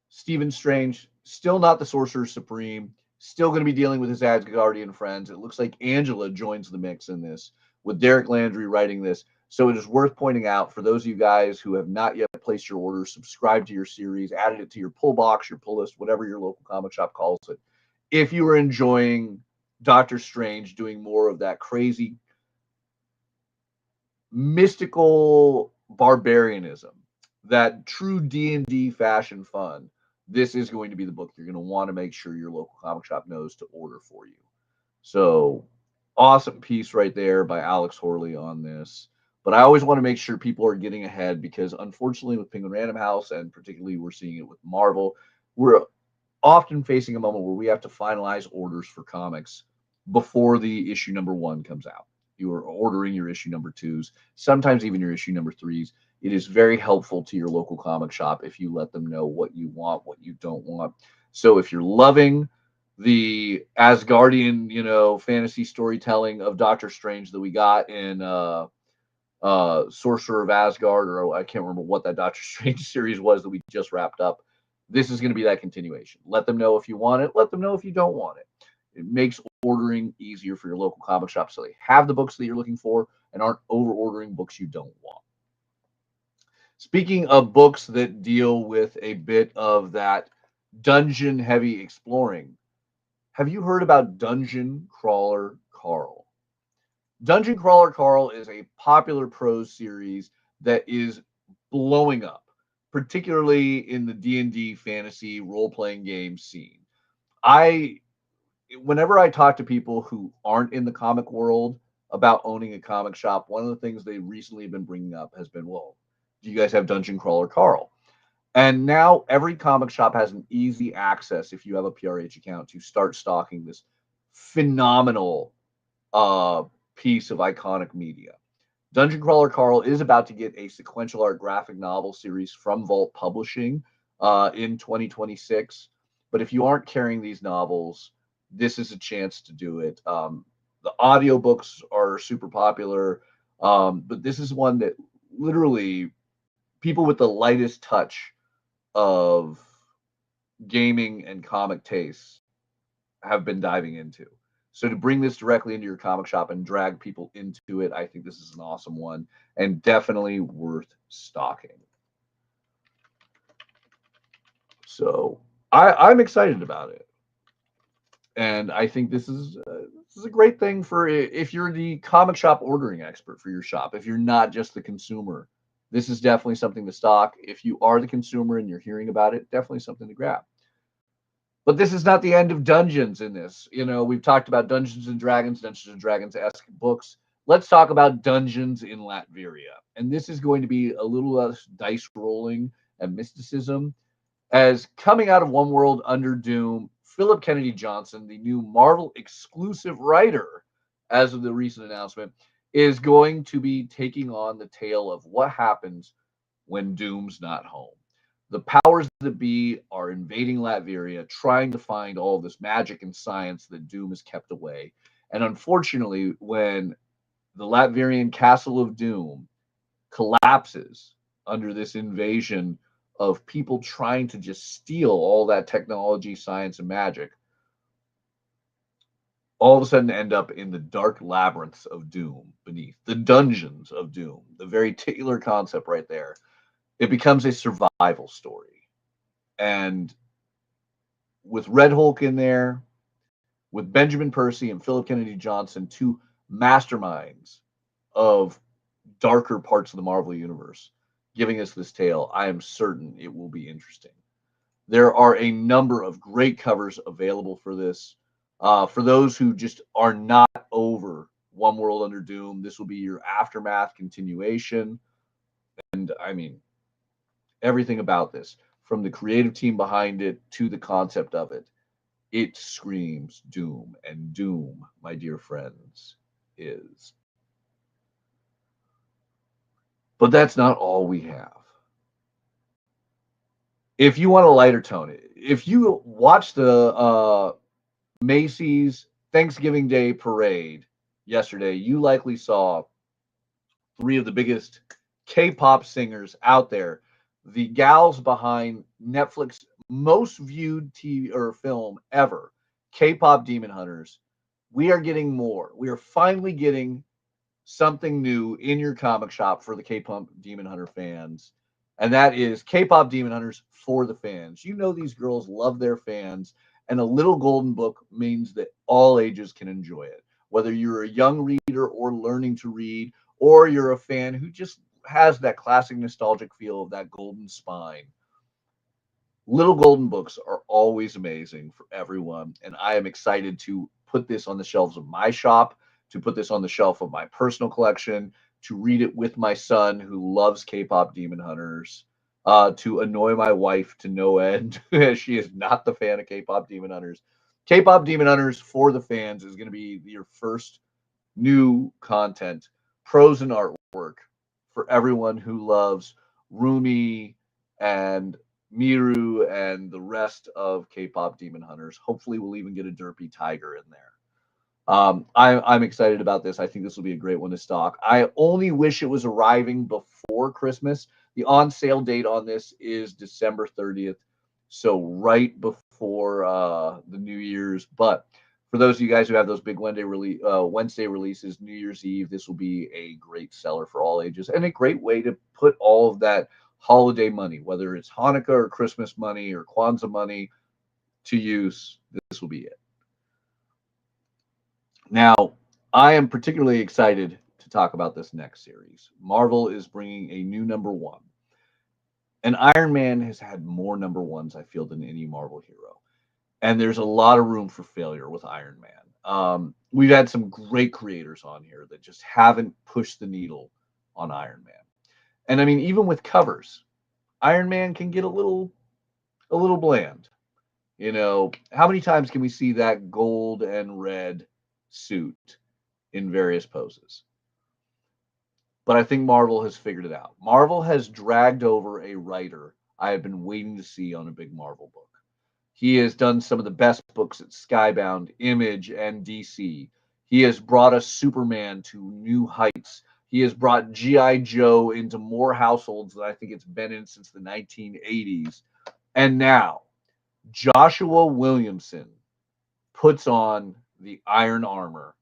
Stephen Strange, still not the Sorcerer Supreme, still going to be dealing with his Asgardian friends. It looks like Angela joins the mix in this, with Derek Landry writing this. So it is worth pointing out for those of you guys who have not yet placed your orders, subscribed to your series, added it to your pull box, your pull list, whatever your local comic shop calls it. If you are enjoying Doctor Strange doing more of that crazy mystical barbarianism, that true D&D fashion fun, this is going to be the book you're going to want to make sure your local comic shop knows to order for you. So awesome piece right there by Alex Horley on this. But I always want to make sure people are getting ahead because unfortunately with Penguin Random House, and particularly we're seeing it with Marvel, we're often facing a moment where we have to finalize orders for comics before the issue #1 comes out. You are ordering your issue #2s, sometimes even your issue #3s. It is very helpful to your local comic shop if you let them know what you want, what you don't want. So if you're loving the Asgardian, fantasy storytelling of Doctor Strange that we got in Sorcerer of Asgard, or I can't remember what that Doctor Strange series was that we just wrapped up. This is going to be that continuation. Let them know if you want it. Let them know if you don't want it. It makes ordering easier for your local comic shop so they have the books that you're looking for and aren't over ordering books you don't want. Speaking of books that deal with a bit of that dungeon heavy exploring, have you heard about Dungeon Crawler Carl? Dungeon Crawler Carl is a popular prose series that is blowing up, particularly in the D&D fantasy role-playing game scene. Whenever I talk to people who aren't in the comic world about owning a comic shop, one of the things they recently have been bringing up has been, well, do you guys have Dungeon Crawler Carl? And now every comic shop has an easy access, if you have a PRH account, to start stocking this phenomenal piece of iconic media. Dungeon Crawler Carl is about to get a sequential art graphic novel series from Vault Publishing in 2026. But if you aren't carrying these novels, this is a chance to do it. The audiobooks are super popular, but this is one that literally people with the lightest touch of gaming and comic tastes have been diving into. So to bring this directly into your comic shop and drag people into it, I think this is an awesome one and definitely worth stocking. So I'm excited about it. And I think this is a great thing for if you're the comic shop ordering expert for your shop. If you're not just the consumer, this is definitely something to stock. If you are the consumer and you're hearing about it, definitely something to grab. But this is not the end of Dungeons in this. We've talked about Dungeons and Dragons-esque books. Let's talk about Dungeons in Latveria. And this is going to be a little less dice rolling and mysticism. As coming out of One World Under Doom, Philip Kennedy Johnson, the new Marvel exclusive writer, as of the recent announcement, is going to be taking on the tale of what happens when Doom's not home. The powers that be are invading Latveria, trying to find all this magic and science that Doom has kept away. And unfortunately, when the Latvian Castle of Doom collapses under this invasion of people trying to just steal all that technology, science, and magic, all of a sudden end up in the dark labyrinths of Doom beneath, the dungeons of Doom, the very titular concept right there. It becomes a survival story. And with Red Hulk in there, with Benjamin Percy and Philip Kennedy Johnson, two masterminds of darker parts of the Marvel Universe, giving us this tale, I am certain it will be interesting. There are a number of great covers available for this. For those who just are not over One World Under Doom, this will be your aftermath continuation. And I mean, everything about this, from the creative team behind it to the concept of it, it screams Doom. And Doom, my dear friends, is. But that's not all we have. If you want a lighter tone, if you watch the Macy's Thanksgiving Day parade yesterday, you likely saw three of the biggest K-pop singers out there, the gals behind Netflix most viewed TV or film ever, K-pop Demon Hunters. We are getting more. We are finally getting something new in your comic shop for the K-pop Demon Hunter fans, and that is K-pop Demon Hunters for the fans. You know these girls love their fans, and a little golden book means that all ages can enjoy it. Whether you're a young reader or learning to read, or you're a fan who just has that classic nostalgic feel of that golden spine. Little golden books are always amazing for everyone, and I am excited to put this on the shelves of my shop, to put this on the shelf of my personal collection, to read it with my son who loves K-pop Demon Hunters, to annoy my wife to no end, as she is not the fan of K-pop Demon Hunters. K-pop Demon Hunters for the fans is going to be your first new content, prose and artwork for everyone who loves Rumi and Miru and the rest of K-pop Demon Hunters. Hopefully we'll even get a derpy tiger in there. I'm excited about this. I think this will be a great one to stock. I only wish it was arriving before Christmas. The on sale date on this is December 30th, so right before the New Year's. But for those of you guys who have those big Wednesday releases, New Year's Eve, this will be a great seller for all ages and a great way to put all of that holiday money, whether it's Hanukkah or Christmas money or Kwanzaa money, to use. This will be it. Now, I am particularly excited to talk about this next series. Marvel is bringing a new number one. And Iron Man has had more number ones, I feel, than any Marvel hero. And there's a lot of room for failure with Iron Man. We've had some great creators on here that just haven't pushed the needle on Iron Man. And I mean, even with covers, Iron Man can get a little bland. You know, how many times can we see that gold and red suit in various poses? But I think Marvel has figured it out. Marvel has dragged over a writer I have been waiting to see on a big Marvel book. He has done some of the best books at Skybound, Image, and DC. He has brought us Superman to new heights. He has brought G.I. Joe into more households than I think it's been in since the 1980s. And now, Joshua Williamson puts on the iron armor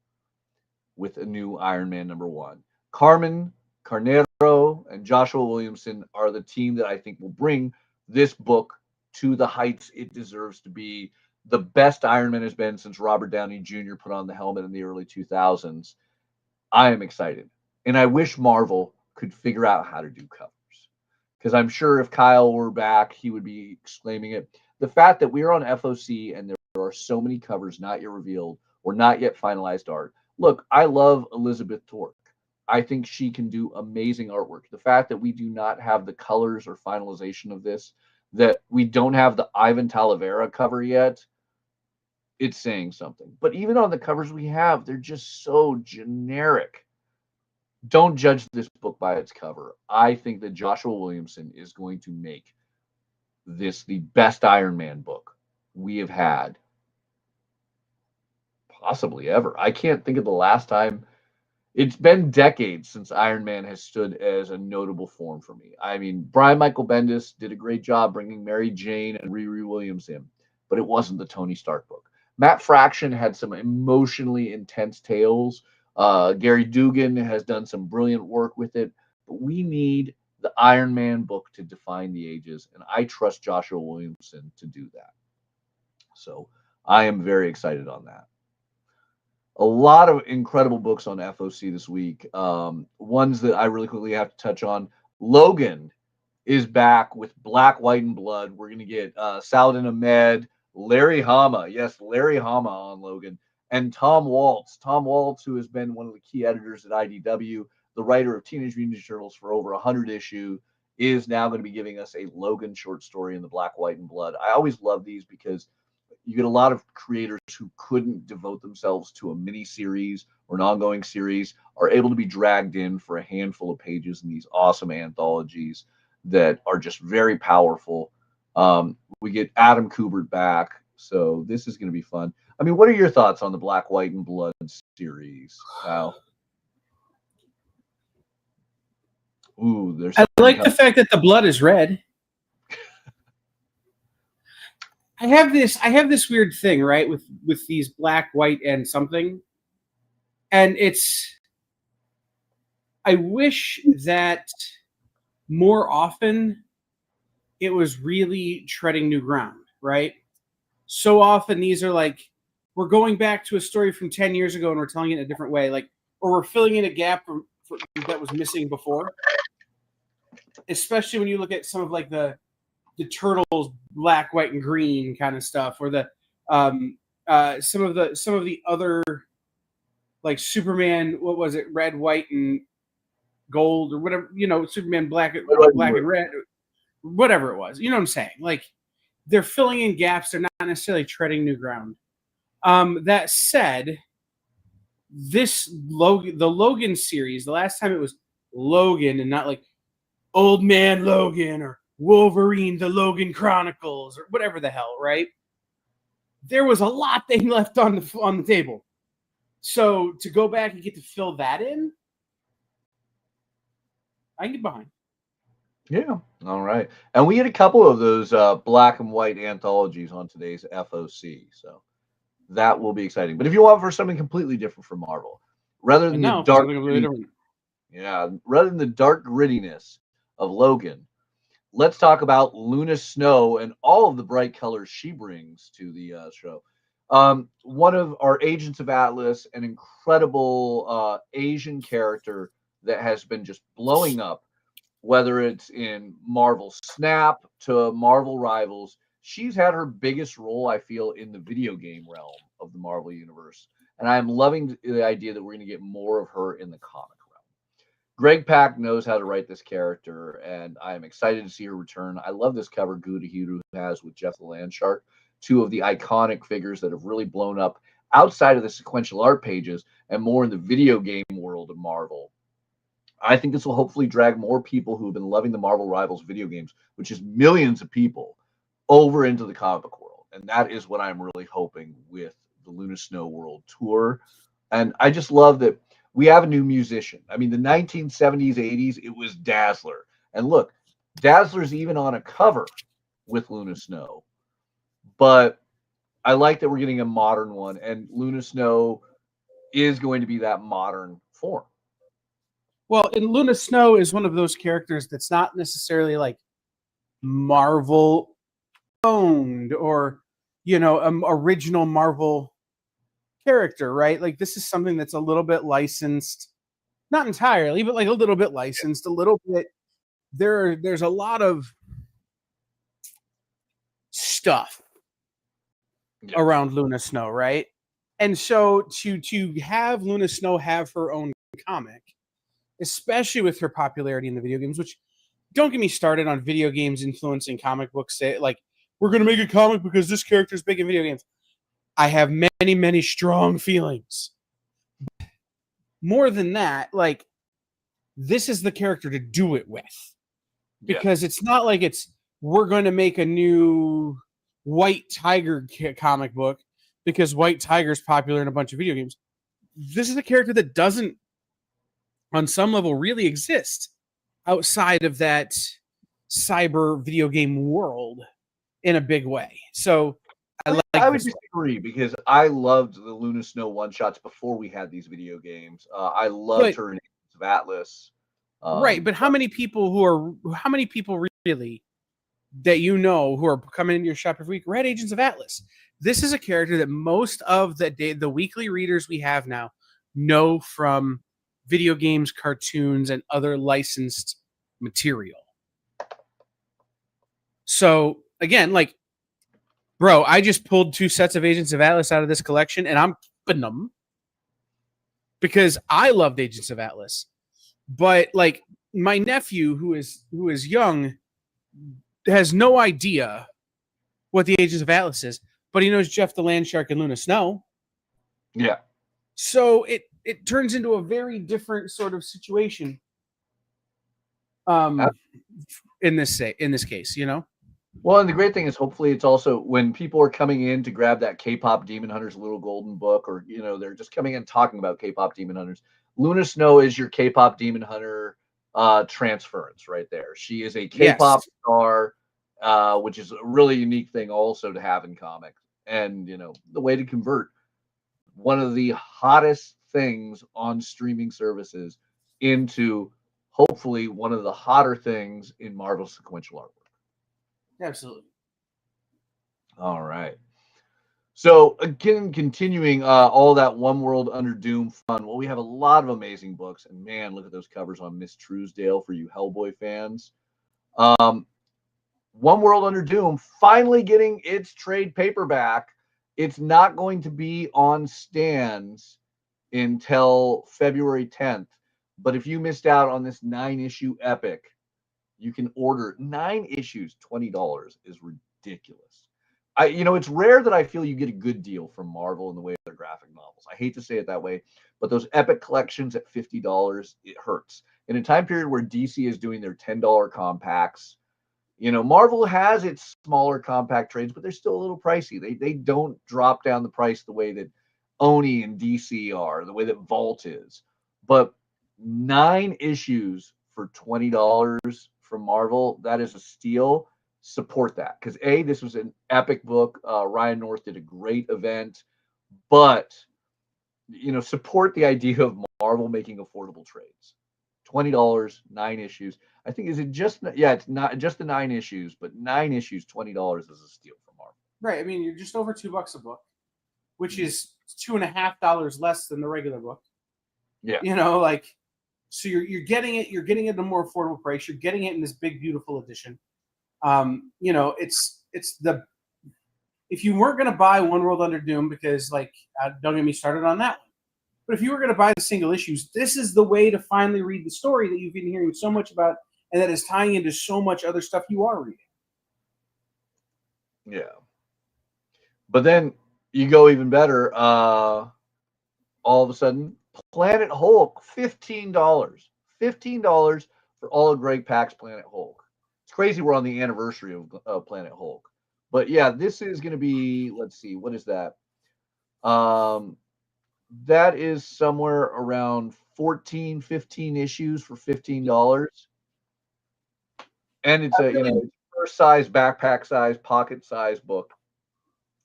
with a new Iron Man number one. Carmen Carnero and Joshua Williamson are the team that I think will bring this book to the heights it deserves to be. The best Iron Man has been since Robert Downey Jr. put on the helmet in the early 2000s. I am excited. And I wish Marvel could figure out how to do covers. Because I'm sure if Kyle were back, he would be exclaiming it. The fact that we're on FOC and there are so many covers not yet revealed or not yet finalized art. Look, I love Elizabeth Tork. I think she can do amazing artwork. The fact that we do not have the colors or finalization of this, that we don't have the Ivan Talavera cover yet, it's saying something. But even on the covers we have, they're just so generic. Don't judge this book by its cover. I think that Joshua Williamson is going to make this the best Iron Man book we have had possibly ever. I can't think of the last time. It's been decades since Iron Man has stood as a notable form for me. I mean, Brian Michael Bendis did a great job bringing Mary Jane and Riri Williams in, but it wasn't the Tony Stark book. Matt Fraction had some emotionally intense tales. Gary Dugan has done some brilliant work with it, but we need the Iron Man book to define the ages, and I trust Joshua Williamson to do that. So I am very excited on that. A lot of incredible books on FOC this week. Ones that I really quickly have to touch on. Logan is back with Black, White, and Blood. We're going to get Saladin Ahmed, Larry Hama. Yes, Larry Hama on Logan. And Tom Waltz. Tom Waltz, who has been one of the key editors at IDW, the writer of Teenage Mutant Ninja Turtles for over 100 issues, is now going to be giving us a Logan short story in the Black, White, and Blood. I always love these because you get a lot of creators who couldn't devote themselves to a mini series or an ongoing series are able to be dragged in for a handful of pages in these awesome anthologies that are just very powerful. We get Adam Kubert back, so this is going to be fun. I mean, what are your thoughts on the Black, White, and Blood series, Al? Ooh, there's. I like the fact that the blood is red. I have this weird thing, right, with these black, white, and something, and I wish that more often it was really treading new ground, right? So often these are like, we're going back to a story from 10 years ago and we're telling it in a different way, like, or we're filling in a gap that was missing before. Especially when you look at some of like the Turtles black, white, and green kind of stuff, or the some of the other, like Superman, what was it, red, white, and gold, or whatever, Superman black and red, whatever it was. You know what I'm saying? Like, they're filling in gaps. They're not necessarily treading new ground. That said, the Logan series, the last time it was Logan and not like Old Man Logan or Wolverine, the Logan Chronicles, or whatever the hell, right? There was a lot they left on the table. So to go back and get to fill that in, I can get behind. Yeah. All right. And we had a couple of those black and white anthologies on today's FOC. So that will be exciting. But if you want for something completely different from Marvel, rather than the dark, rather than the dark grittiness of Logan, let's talk about Luna Snow and all of the bright colors she brings to the show. One of our Agents of Atlas, an incredible Asian character that has been just blowing up, whether it's in Marvel Snap to Marvel Rivals. She's had her biggest role, I feel, in the video game realm of the Marvel Universe. And I'm loving the idea that we're going to get more of her in the comic realm. Greg Pak knows how to write this character, and I am excited to see her return. I love this cover Gudahiro has with Jeff the Landshark, two of the iconic figures that have really blown up outside of the sequential art pages and more in the video game world of Marvel. I think this will hopefully drag more people who have been loving the Marvel Rivals video games, which is millions of people, over into the comic book world. And that is what I'm really hoping with the Luna Snow World Tour. And I just love that we have a new musician. I mean, the 1970s, 80s, it was Dazzler. And look, Dazzler's even on a cover with Luna Snow. But I like that we're getting a modern one, and Luna Snow is going to be that modern form. Well, and Luna Snow is one of those characters that's not necessarily like Marvel owned or, original Marvel character, right? Like, this is something that's a little bit licensed, not entirely, but like a little bit licensed, a little bit. There's a lot of stuff around Luna Snow, right? And so to have Luna Snow have her own comic, especially with her popularity in the video games, which, don't get me started on video games influencing comic books. Like, we're going to make a comic because this character is big in video games. I have many, many strong feelings. More than that, like, this is the character to do it with. Because it's not like we're going to make a new White Tiger comic book because White Tiger's popular in a bunch of video games. This is a character that doesn't, on some level, really exist outside of that cyber video game world in a big way. So I would disagree because I loved the Luna Snow one-shots before we had these video games. I loved her in Agents of Atlas. Right, but how many people really that who are coming into your shop every week read Agents of Atlas? This is a character that most of the weekly readers we have now know from video games, cartoons, and other licensed material. So again, like, bro, I just pulled 2 sets of Agents of Atlas out of this collection, and I'm keeping them because I loved Agents of Atlas. But like my nephew, who is young, has no idea what the Agents of Atlas is, but he knows Jeff the Land Shark and Luna Snow. Yeah. So it turns into a very different sort of situation. In this case, you know. Well, and the great thing is, hopefully, it's also when people are coming in to grab that K-pop Demon Hunters Little Golden Book, or they're just coming in talking about K-pop Demon Hunters. Luna Snow is your K-pop Demon Hunter transference right there. She is a K-pop star, which is a really unique thing also to have in comics. And the way to convert one of the hottest things on streaming services into hopefully one of the hotter things in Marvel sequential artwork. Absolutely. All right. So again, continuing all that One World Under Doom fun. Well, we have a lot of amazing books, and man, look at those covers on Miss Truesdale for you Hellboy fans. One World Under Doom finally getting its trade paperback. It's not going to be on stands until February 10th. But if you missed out on this 9-issue epic, you can order 9 issues. $20 is ridiculous. It's rare that I feel you get a good deal from Marvel in the way of their graphic novels. I hate to say it that way, but those epic collections at $50, it hurts. In a time period where DC is doing their $10 compacts, Marvel has its smaller compact trades, but they're still a little pricey. They don't drop down the price the way that Oni and DC are, the way that Vault is. But 9 issues for $20 from Marvel, that is a steal. Support that, because this was an epic book. Ryan North did a great event, but support the idea of Marvel making affordable trades. $20, 9 issues. I think it's not just the 9 issues, but 9 issues, $20 is a steal for Marvel. Right. I mean, you're just over $2 a book, which is $2.50 less than the regular book. Yeah. So you're getting it at a more affordable price. You're getting it in this big, beautiful edition. It's the, if you weren't going to buy One World Under Doom, because don't get me started on that one, but if you were going to buy the single issues, this is the way to finally read the story that you've been hearing so much about, and that is tying into so much other stuff you are reading. Yeah. But then you go even better. All of a sudden, Planet Hulk, $15. $15 for all of Greg Pak's Planet Hulk. It's crazy we're on the anniversary of Planet Hulk. But yeah, this is going to be, let's see, what is that? That is somewhere around 14, 15 issues for $15. And it's a first size, backpack size, pocket size book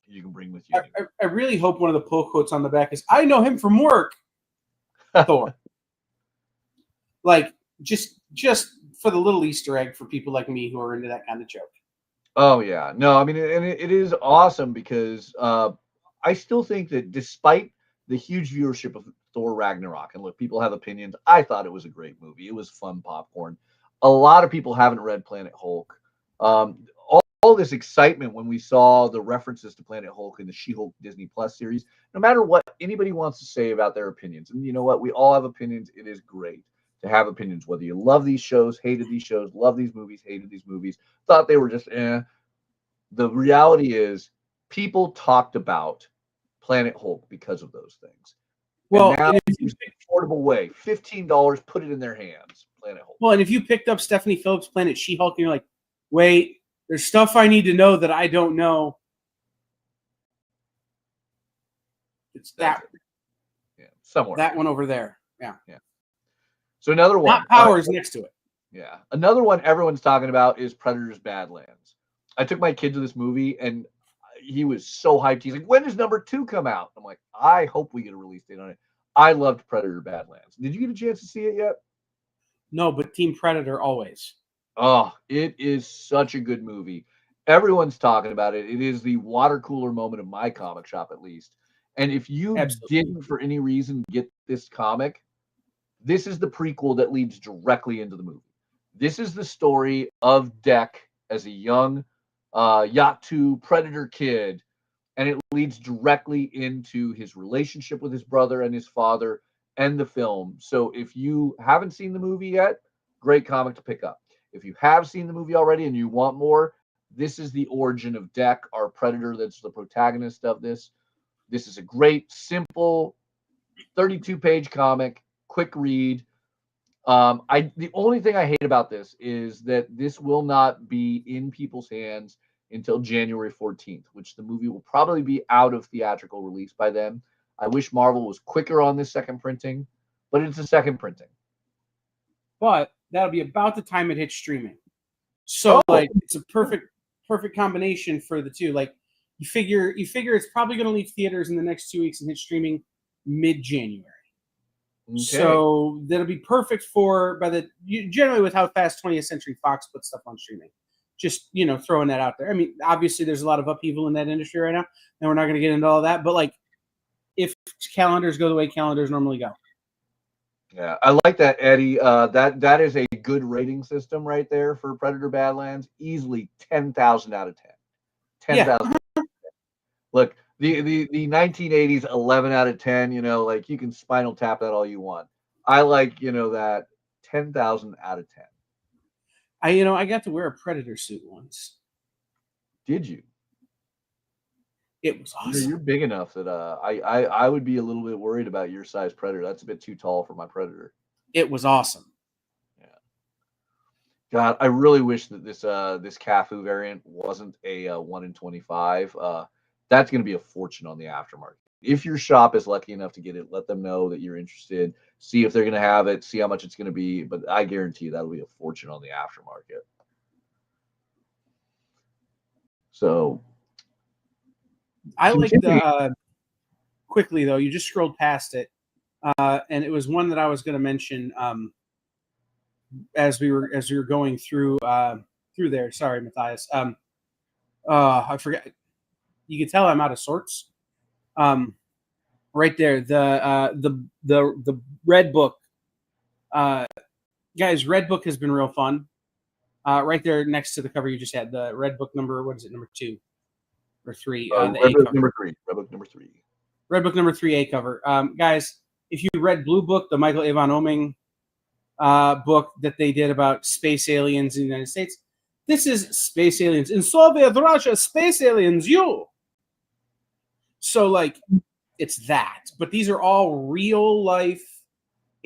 you can bring with you. I really hope one of the pull quotes on the back is, "I know him from work." Thor. Just for the little Easter egg for people like me who are into that kind of joke. Oh yeah, no, I mean, and it is awesome because I still think that despite the huge viewership of Thor Ragnarok, and look, people have opinions. I thought it was a great movie. It was fun popcorn. A lot of people haven't read Planet Hulk. All this excitement when we saw the references to Planet Hulk in the She-Hulk Disney Plus series, no matter what anybody wants to say about their opinions, and you know what, we all have opinions. It is great to have opinions, whether you love these shows, hated these shows, love these movies, hated these movies, thought they were just The reality is people talked about Planet Hulk because of those things. Well, and now it's an affordable way. $15, put it in their hands. Planet Hulk. Well, and if you picked up Stephanie Phillips' Planet She-Hulk and you're like, wait, there's stuff I need to know that I don't know. It's that. Yeah, somewhere. That one over there. Yeah. Yeah. So another one. Not Powers next to it. Yeah. Another one everyone's talking about is Predator's Badlands. I took my kid to this movie and he was so hyped. He's like, when does number 2 come out? I'm like, I hope we get a release date on it. I loved Predator Badlands. Did you get a chance to see it yet? No, but Team Predator always. Oh, it is such a good movie. Everyone's talking about it. It is the water cooler moment of my comic shop, at least. And if you didn't, for any reason, get this comic, this is the prequel that leads directly into the movie. This is the story of Deck as a young Yatu, Predator Kid, and it leads directly into his relationship with his brother and his father and the film. So if you haven't seen the movie yet, great comic to pick up. If you have seen the movie already and you want more, this is the origin of Deck, our Predator that's the protagonist of this. This is a great, simple 32-page comic, quick read. The only thing I hate about this is that this will not be in people's hands until January 14th, which the movie will probably be out of theatrical release by then. I wish Marvel was quicker on this second printing, but it's a second printing. But that'll be about the time it hits streaming. So like it's a perfect combination for the two. Like you figure it's probably going to leave theaters in the next 2 weeks and hit streaming mid-January. Okay. So that'll be perfect for generally with how fast 20th Century Fox puts stuff on streaming. Just, throwing that out there. I mean, obviously there's a lot of upheaval in that industry right now, and we're not going to get into all that. But like, if calendars go the way calendars normally go. Yeah, I like that, Eddie. That is a good rating system right there for Predator Badlands. Easily 10,000 out of 10. 10,000. Yeah. Look, the 1980s 11 out of 10. Like you can Spinal Tap that all you want. I like that 10,000 out of 10. I got to wear a Predator suit once. Did you? It was awesome. You're big enough that I would be a little bit worried about your size Predator. That's a bit too tall for my Predator. It was awesome. Yeah. God, I really wish that this Cafu variant wasn't a 1 in 25. That's going to be a fortune on the aftermarket. If your shop is lucky enough to get it, let them know that you're interested. See if they're going to have it. See how much it's going to be. But I guarantee you that'll be a fortune on the aftermarket. So. I like quickly though. You just scrolled past it, and it was one that I was going to mention as we were going through there. Sorry, Matthias. I forgot. You can tell I'm out of sorts. Right there, the Red Book, guys. Red Book has been real fun. Right there next to the cover you just had, the Red Book number. What is it? Number 2. Or 3, Red Book number 3. Red Book number 3. Red Book number 3A cover. Guys, if you read Blue Book, the Michael Avon Oeming book that they did about space aliens in the United States, this is space aliens in Soviet Russia. Space aliens, you. So like, it's that. But these are all real life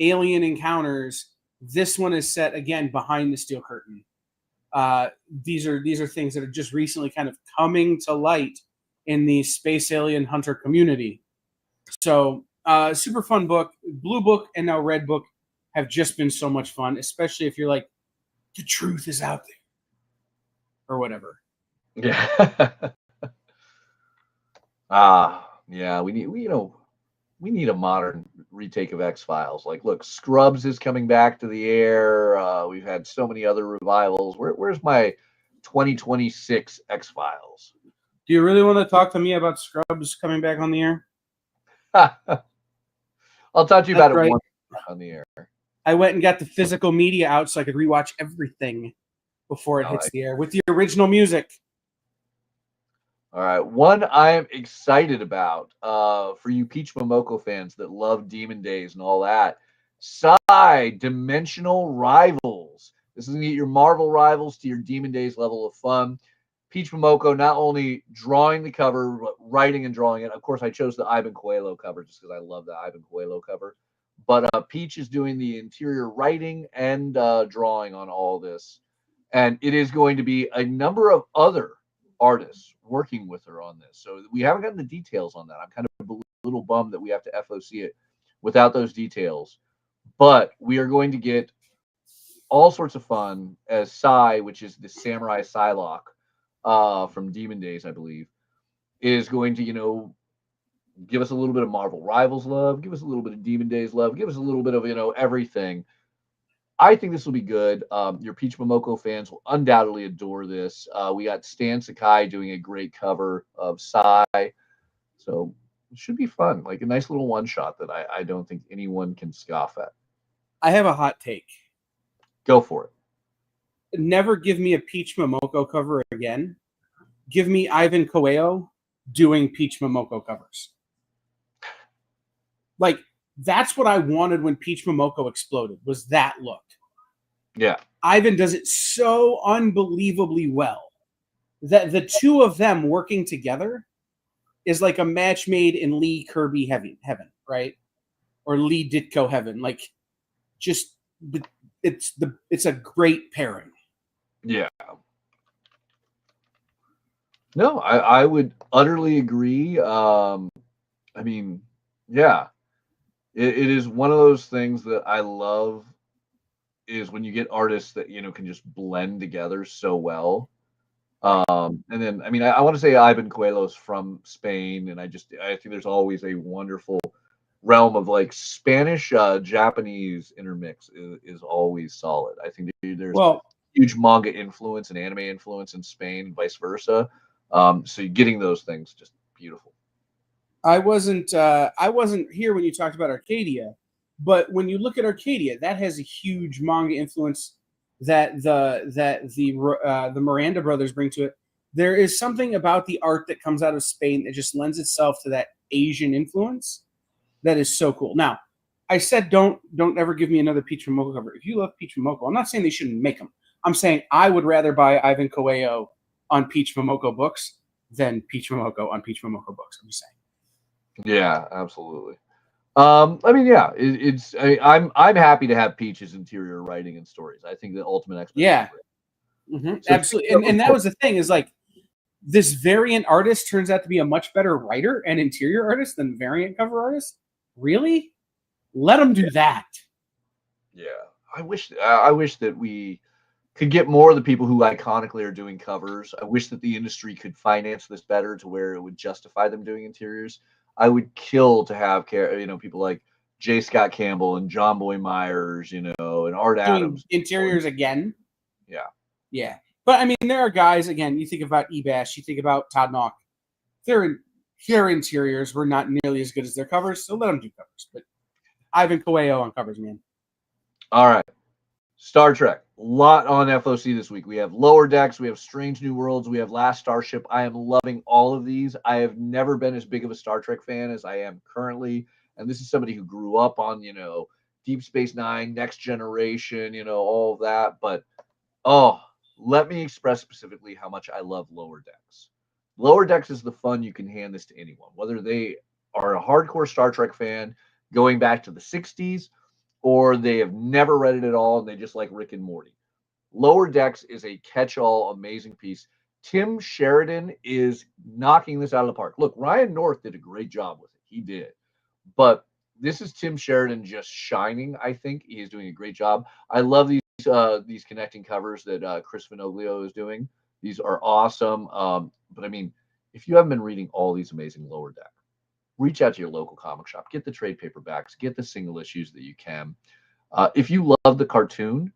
alien encounters. This one is set again behind the steel curtain. These are things that are just recently kind of coming to light in the space alien hunter community. So super fun book. Blue Book and now Red Book have just been so much fun, especially if you're like, the truth is out there or whatever. Yeah. Yeah, we need a modern retake of X-Files. Like, look, Scrubs is coming back to the air. We've had so many other revivals. Where's my 2026 X-Files? Do you really want to talk to me about Scrubs coming back on the air? I'll talk to you about it once on the air. I went and got the physical media out so I could rewatch everything before it hits the air with the original music. All right, one I'm excited about for you Peach Momoko fans that love Demon Days and all that. Psy Dimensional Rivals. This is going to get your Marvel rivals to your Demon Days level of fun. Peach Momoko not only drawing the cover, but writing and drawing it. Of course, I chose the Ivan Coelho cover just because I love the Ivan Coelho cover. But Peach is doing the interior writing and drawing on all this. And it is going to be a number of other artists working with her on this. So we haven't gotten the details on that. I'm kind of a little bummed that we have to FOC it without those details. But we are going to get all sorts of fun as Psy, which is the Samurai Psylocke from Demon Days, I believe, is going to, give us a little bit of Marvel Rivals love, give us a little bit of Demon Days love, give us a little bit of, everything. I think this will be good. Your Peach Momoko fans will undoubtedly adore this. We got Stan Sakai doing a great cover of Psy. So it should be fun. Like a nice little one-shot that I don't think anyone can scoff at. I have a hot take. Go for it. Never give me a Peach Momoko cover again. give me Ivan Coelho doing Peach Momoko covers. Like, that's what I wanted when Peach Momoko exploded, was that look. Yeah. Ivan does it so unbelievably well that the two of them working together is like a match made in Lee Kirby heaven, right? Or Lee Ditko heaven. Like, just it's a great pairing. Yeah. No, I would utterly agree. I mean, yeah, it is one of those things that I love is when you get artists that, you know, can just blend together so well. And then, I mean, I want to say Ivan Coelho's from Spain, and I think there's always a wonderful realm of like Spanish, Japanese intermix is always solid. I think there's huge manga influence and anime influence in Spain, and vice versa. So you're getting those things just beautiful. I wasn't here when you talked about Arcadia, but when you look at Arcadia, that has a huge manga influence that the Miranda brothers bring to it. There is something about the art that comes out of Spain that just lends itself to that Asian influence that is so cool. Now, I said don't ever give me another Peach Momoko cover. If you love Peach Momoko, I'm not saying they shouldn't make them. I'm saying I would rather buy Ivan Coelho on Peach Momoko books than Peach Momoko on Peach Momoko books. I'm just saying. Yeah, absolutely. I mean, yeah, I'm happy to have Peach's interior writing and stories. I think the Ultimate X-Men. Yeah, so absolutely. And that was the thing is like this variant artist turns out to be a much better writer and interior artist than variant cover artist. Really? Let them do that. Yeah, I wish that we could get more of the people who iconically are doing covers. I wish that the industry could finance this better to where it would justify them doing interiors. I would kill to have people like J. Scott Campbell and John Boy Myers, and Art Adams. Interiors again. Yeah. Yeah. But I mean, there are guys, again, you think about Ebash, you think about Todd Knock. Their interiors were not nearly as good as their covers, so let them do covers. But Ivan Coelho on covers, man. All right. Star Trek. A lot on FOC this week. We have Lower Decks. We have Strange New Worlds. We have Last Starship. I am loving all of these. I have never been as big of a Star Trek fan as I am currently. And this is somebody who grew up on, Deep Space Nine, Next Generation, all of that. But, let me express specifically how much I love Lower Decks. Lower Decks is the fun you can hand this to anyone, whether they are a hardcore Star Trek fan going back to the 60s, or they have never read it at all and they just like Rick and Morty. Lower Decks is a catch-all, amazing piece. Tim Sheridan is knocking this out of the park. Look, Ryan North did a great job with it. He did. But this is Tim Sheridan just shining, I think. He is doing a great job. I love these connecting covers that Chris Vinoglio is doing. These are awesome. But, I mean, if you haven't been reading all these amazing Lower Deck, reach out to your local comic shop. Get the trade paperbacks. Get the single issues that you can. If you love the cartoon,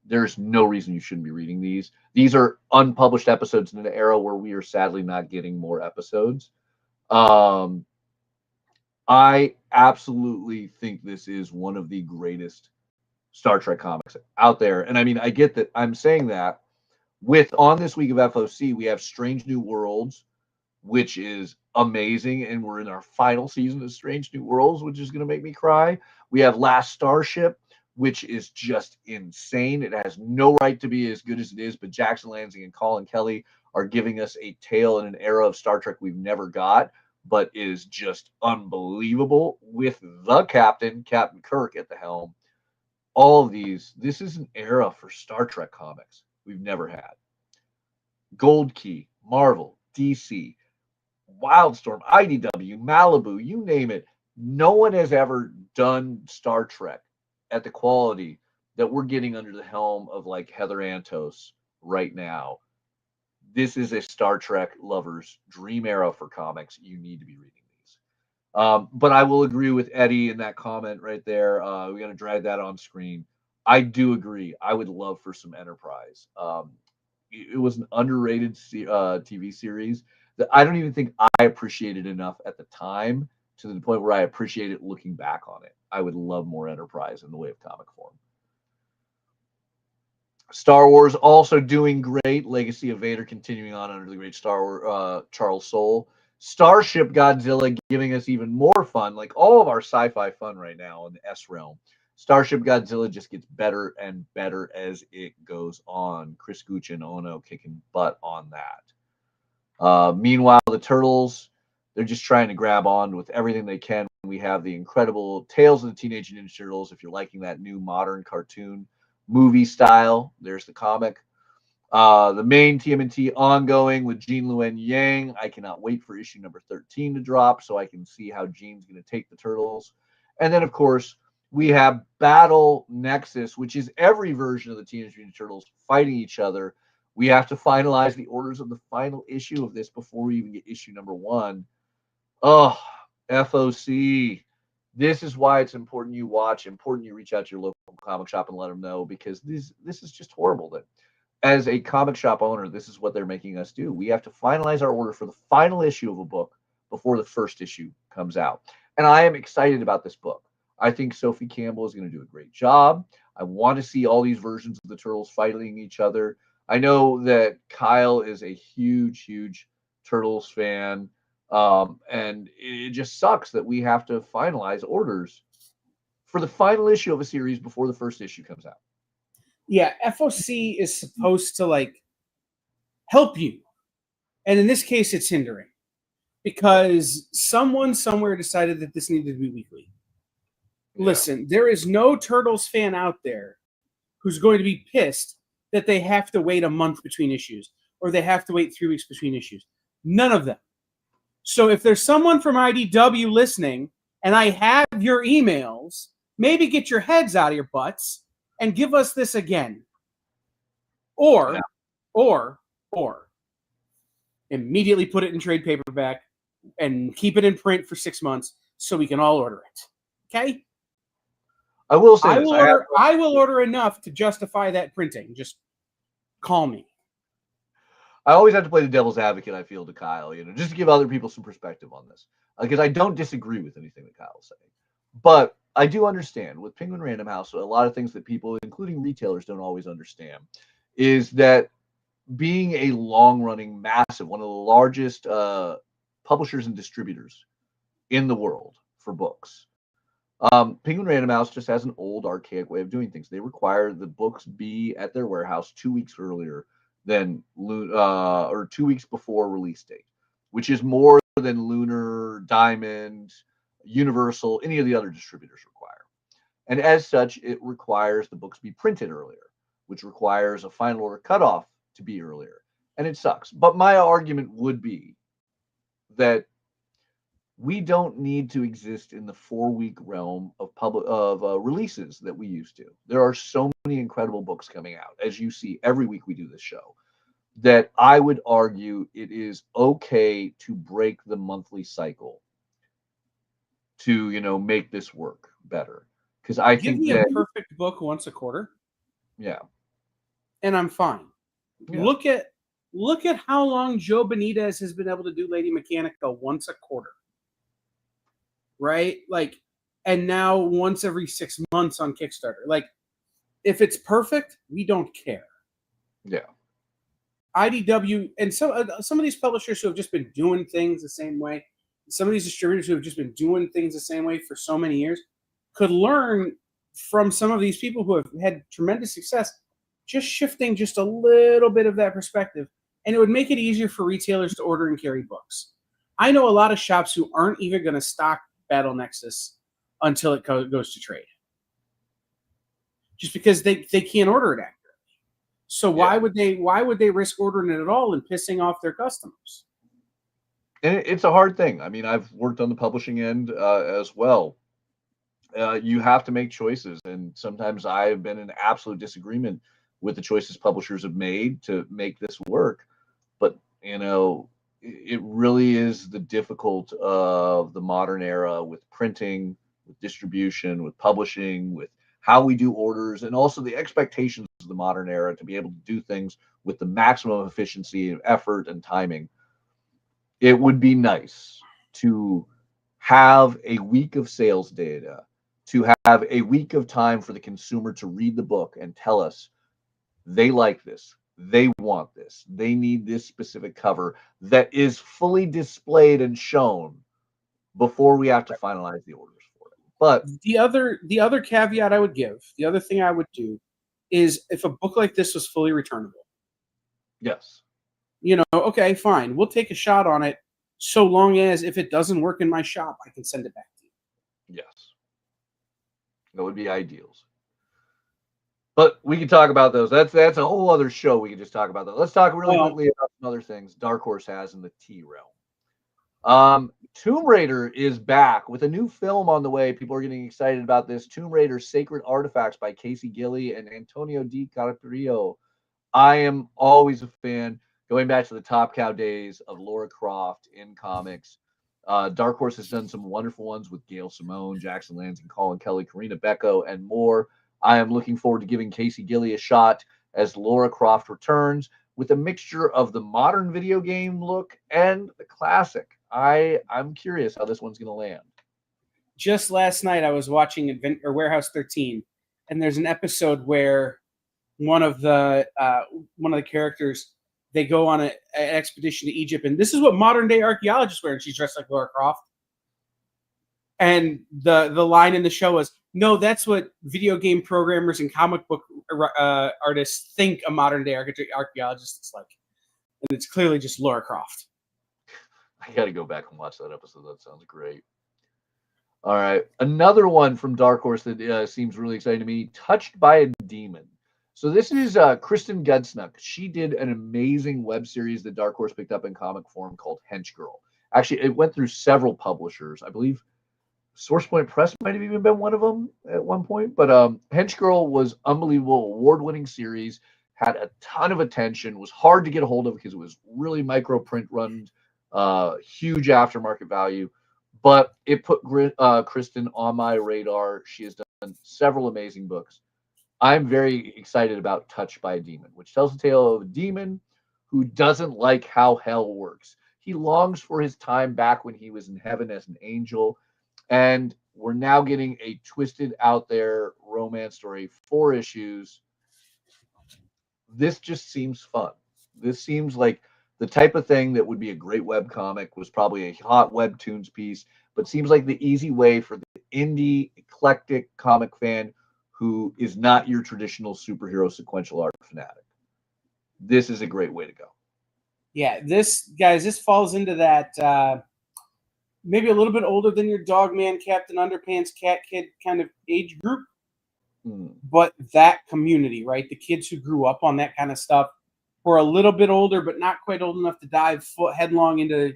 there's no reason you shouldn't be reading these. These are unpublished episodes in an era where we are sadly not getting more episodes. I absolutely think this is one of the greatest Star Trek comics out there. And I mean, I get that I'm saying that on this week of FOC, we have Strange New Worlds, which is amazing, and we're in our final season of Strange New Worlds, which is going to make me cry. We have Last Starship, which is just insane. It has no right to be as good as it is, but Jackson Lansing and Colin Kelly are giving us a tale in an era of Star Trek we've never got, but is just unbelievable with the Captain Kirk at the helm. All of these, this is an era for Star Trek comics we've never had. Gold Key, Marvel, DC, Wildstorm, IDW, Malibu, you name it. No one has ever done Star Trek at the quality that we're getting under the helm of like Heather Antos right now. This is a Star Trek lover's dream era for comics. You need to be reading these. But I will agree with Eddie in that comment right there. We got to drag that on screen. I do agree. I would love for some Enterprise. It was an underrated TV series that I don't even think I appreciated enough at the time, to the point where I appreciate it looking back on it. I would love more Enterprise in the way of comic form. Star Wars also doing great. Legacy of Vader continuing on under the great Star Wars, Charles Soule. Starship Godzilla giving us even more fun, like all of our sci-fi fun right now in the S realm. Starship Godzilla just gets better and better as it goes on. Chris Gucci and Ono kicking butt on that. Meanwhile, the Turtles, they're just trying to grab on with everything they can. We have the incredible Tales of the Teenage Ninja Turtles. If you're liking that new modern cartoon movie style, there's the comic. The main TMNT ongoing with Jean Luen Yang. I cannot wait for issue number 13 to drop so I can see how Jean's going to take the Turtles. And then, of course, we have Battle Nexus, which is every version of the Teenage Mutant Ninja Turtles fighting each other. We have to finalize the orders of the final issue of this before we even get issue number 1. Oh, FOC. This is why it's important you watch, important you reach out to your local comic shop and let them know, because this is just horrible. That as a comic shop owner, this is what they're making us do. We have to finalize our order for the final issue of a book before the first issue comes out. And I am excited about this book. I think Sophie Campbell is going to do a great job. I want to see all these versions of the Turtles fighting each other. I know that Kyle is a huge, huge Turtles fan. And it just sucks that we have to finalize orders for the final issue of a series before the first issue comes out. Yeah, FOC is supposed to like help you. And in this case, it's hindering because someone somewhere decided that this needed to be weekly. Yeah. Listen, there is no Turtles fan out there who's going to be pissed that they have to wait a month between issues or they have to wait 3 weeks between issues. None of them. So if there's someone from IDW listening and I have your emails, maybe get your heads out of your butts and give us this again. Or immediately put it in trade paperback and keep it in print for 6 months so we can all order it. Okay? I will say I will order enough to justify that printing. Just call me. I always have to play the devil's advocate, I feel, to Kyle, just to give other people some perspective on this. Because I don't disagree with anything that Kyle's saying. But I do understand with Penguin Random House, a lot of things that people, including retailers, don't always understand is that being a long-running, massive, one of the largest publishers and distributors in the world for books, Penguin Random House just has an old, archaic way of doing things. They require the books be at their warehouse 2 weeks earlier than or 2 weeks before release date, which is more than Lunar, Diamond, Universal, any of the other distributors require. And as such, it requires the books be printed earlier, which requires a final order cutoff to be earlier. And it sucks. But my argument would be that we don't need to exist in the 4-week realm of releases that we used to. There are so many incredible books coming out, as you see every week we do this show, that I would argue it is okay to break the monthly cycle to make this work better. Because I Give think me that a perfect book once a quarter. Yeah. And I'm fine. Yeah. Look at how long Joe Benitez has been able to do Lady Mechanica once a quarter. Right? Like, and now once every 6 months on Kickstarter. Like, if it's perfect, we don't care. Yeah. IDW and some of these publishers who have just been doing things the same way, some of these distributors who have just been doing things the same way for so many years, could learn from some of these people who have had tremendous success, just shifting just a little bit of that perspective, and it would make it easier for retailers to order and carry books. I know a lot of shops who aren't even going to stock Battle Nexus until it goes to trade, just because they can't order it accurately. So why would they risk ordering it at all and pissing off their customers? And it's a hard thing. I mean, I've worked on the publishing end as well. You have to make choices, and sometimes I've been in absolute disagreement with the choices publishers have made to make this work. But it really is the difficult of the modern era with printing, with distribution, with publishing, with how we do orders, and also the expectations of the modern era to be able to do things with the maximum efficiency and effort and timing. It would be nice to have a week of sales data, to have a week of time for the consumer to read the book and tell us, They like this. They want this. They need this specific cover that is fully displayed and shown before we have to finalize the orders for it. But the other caveat I would give, the other thing I would do, is if a book like this was fully returnable. yes, Okay, fine, we'll take a shot on it, so long as if it doesn't work in my shop, I can send it back to you. yes, that would be ideals. But we can talk about those. That's a whole other show. We can just talk about that. Let's talk really quickly about some other things Dark Horse has in the T realm. Tomb Raider is back with a new film on the way. People are getting excited about this. Tomb Raider Sacred Artifacts by Casey Gilly and Antonio Di Carpio. I am always a fan, going back to the Top Cow days of Lara Croft in comics. Dark Horse has done some wonderful ones with Gail Simone, Jackson Lansing, Colin Kelly, Karina Becco, and more. I am looking forward to giving Casey Gilly a shot as Lara Croft returns with a mixture of the modern video game look and the classic. I'm curious how this one's going to land. Just last night, I was watching Warehouse 13, and there's an episode where one of the characters, they go on an expedition to Egypt, and this is what modern day archaeologists wear, and she's dressed like Lara Croft. And the line in the show was, no, that's what video game programmers and comic book artists think a modern day archaeologist is like. And it's clearly just Lara Croft. I got to go back and watch that episode. That sounds great. All right. Another one from Dark Horse that seems really exciting to me, Touched by a Demon. So this is Kristen Gudsnuck. She did an amazing web series that Dark Horse picked up in comic form called Hench Girl. Actually, it went through several publishers. I believe SourcePoint Press might have even been one of them at one point. But Hench Girl was unbelievable, award-winning series, had a ton of attention, was hard to get a hold of because it was really microprint run, huge aftermarket value. But it put Kristen on my radar. She has done several amazing books. I'm very excited about Touched by a Demon, which tells the tale of a demon who doesn't like how hell works. He longs for his time back when he was in heaven as an angel. And we're now getting a twisted out there romance story, 4 issues. This just seems fun. This seems like the type of thing that would be a great webcomic, was probably a hot webtoons piece, but seems like the easy way for the indie, eclectic comic fan who is not your traditional superhero sequential art fanatic. This is a great way to go. Yeah, this falls into that maybe a little bit older than your Dogman, Captain Underpants, Cat Kid kind of age group. But that community, right? The kids who grew up on that kind of stuff, who are a little bit older, but not quite old enough to dive headlong into,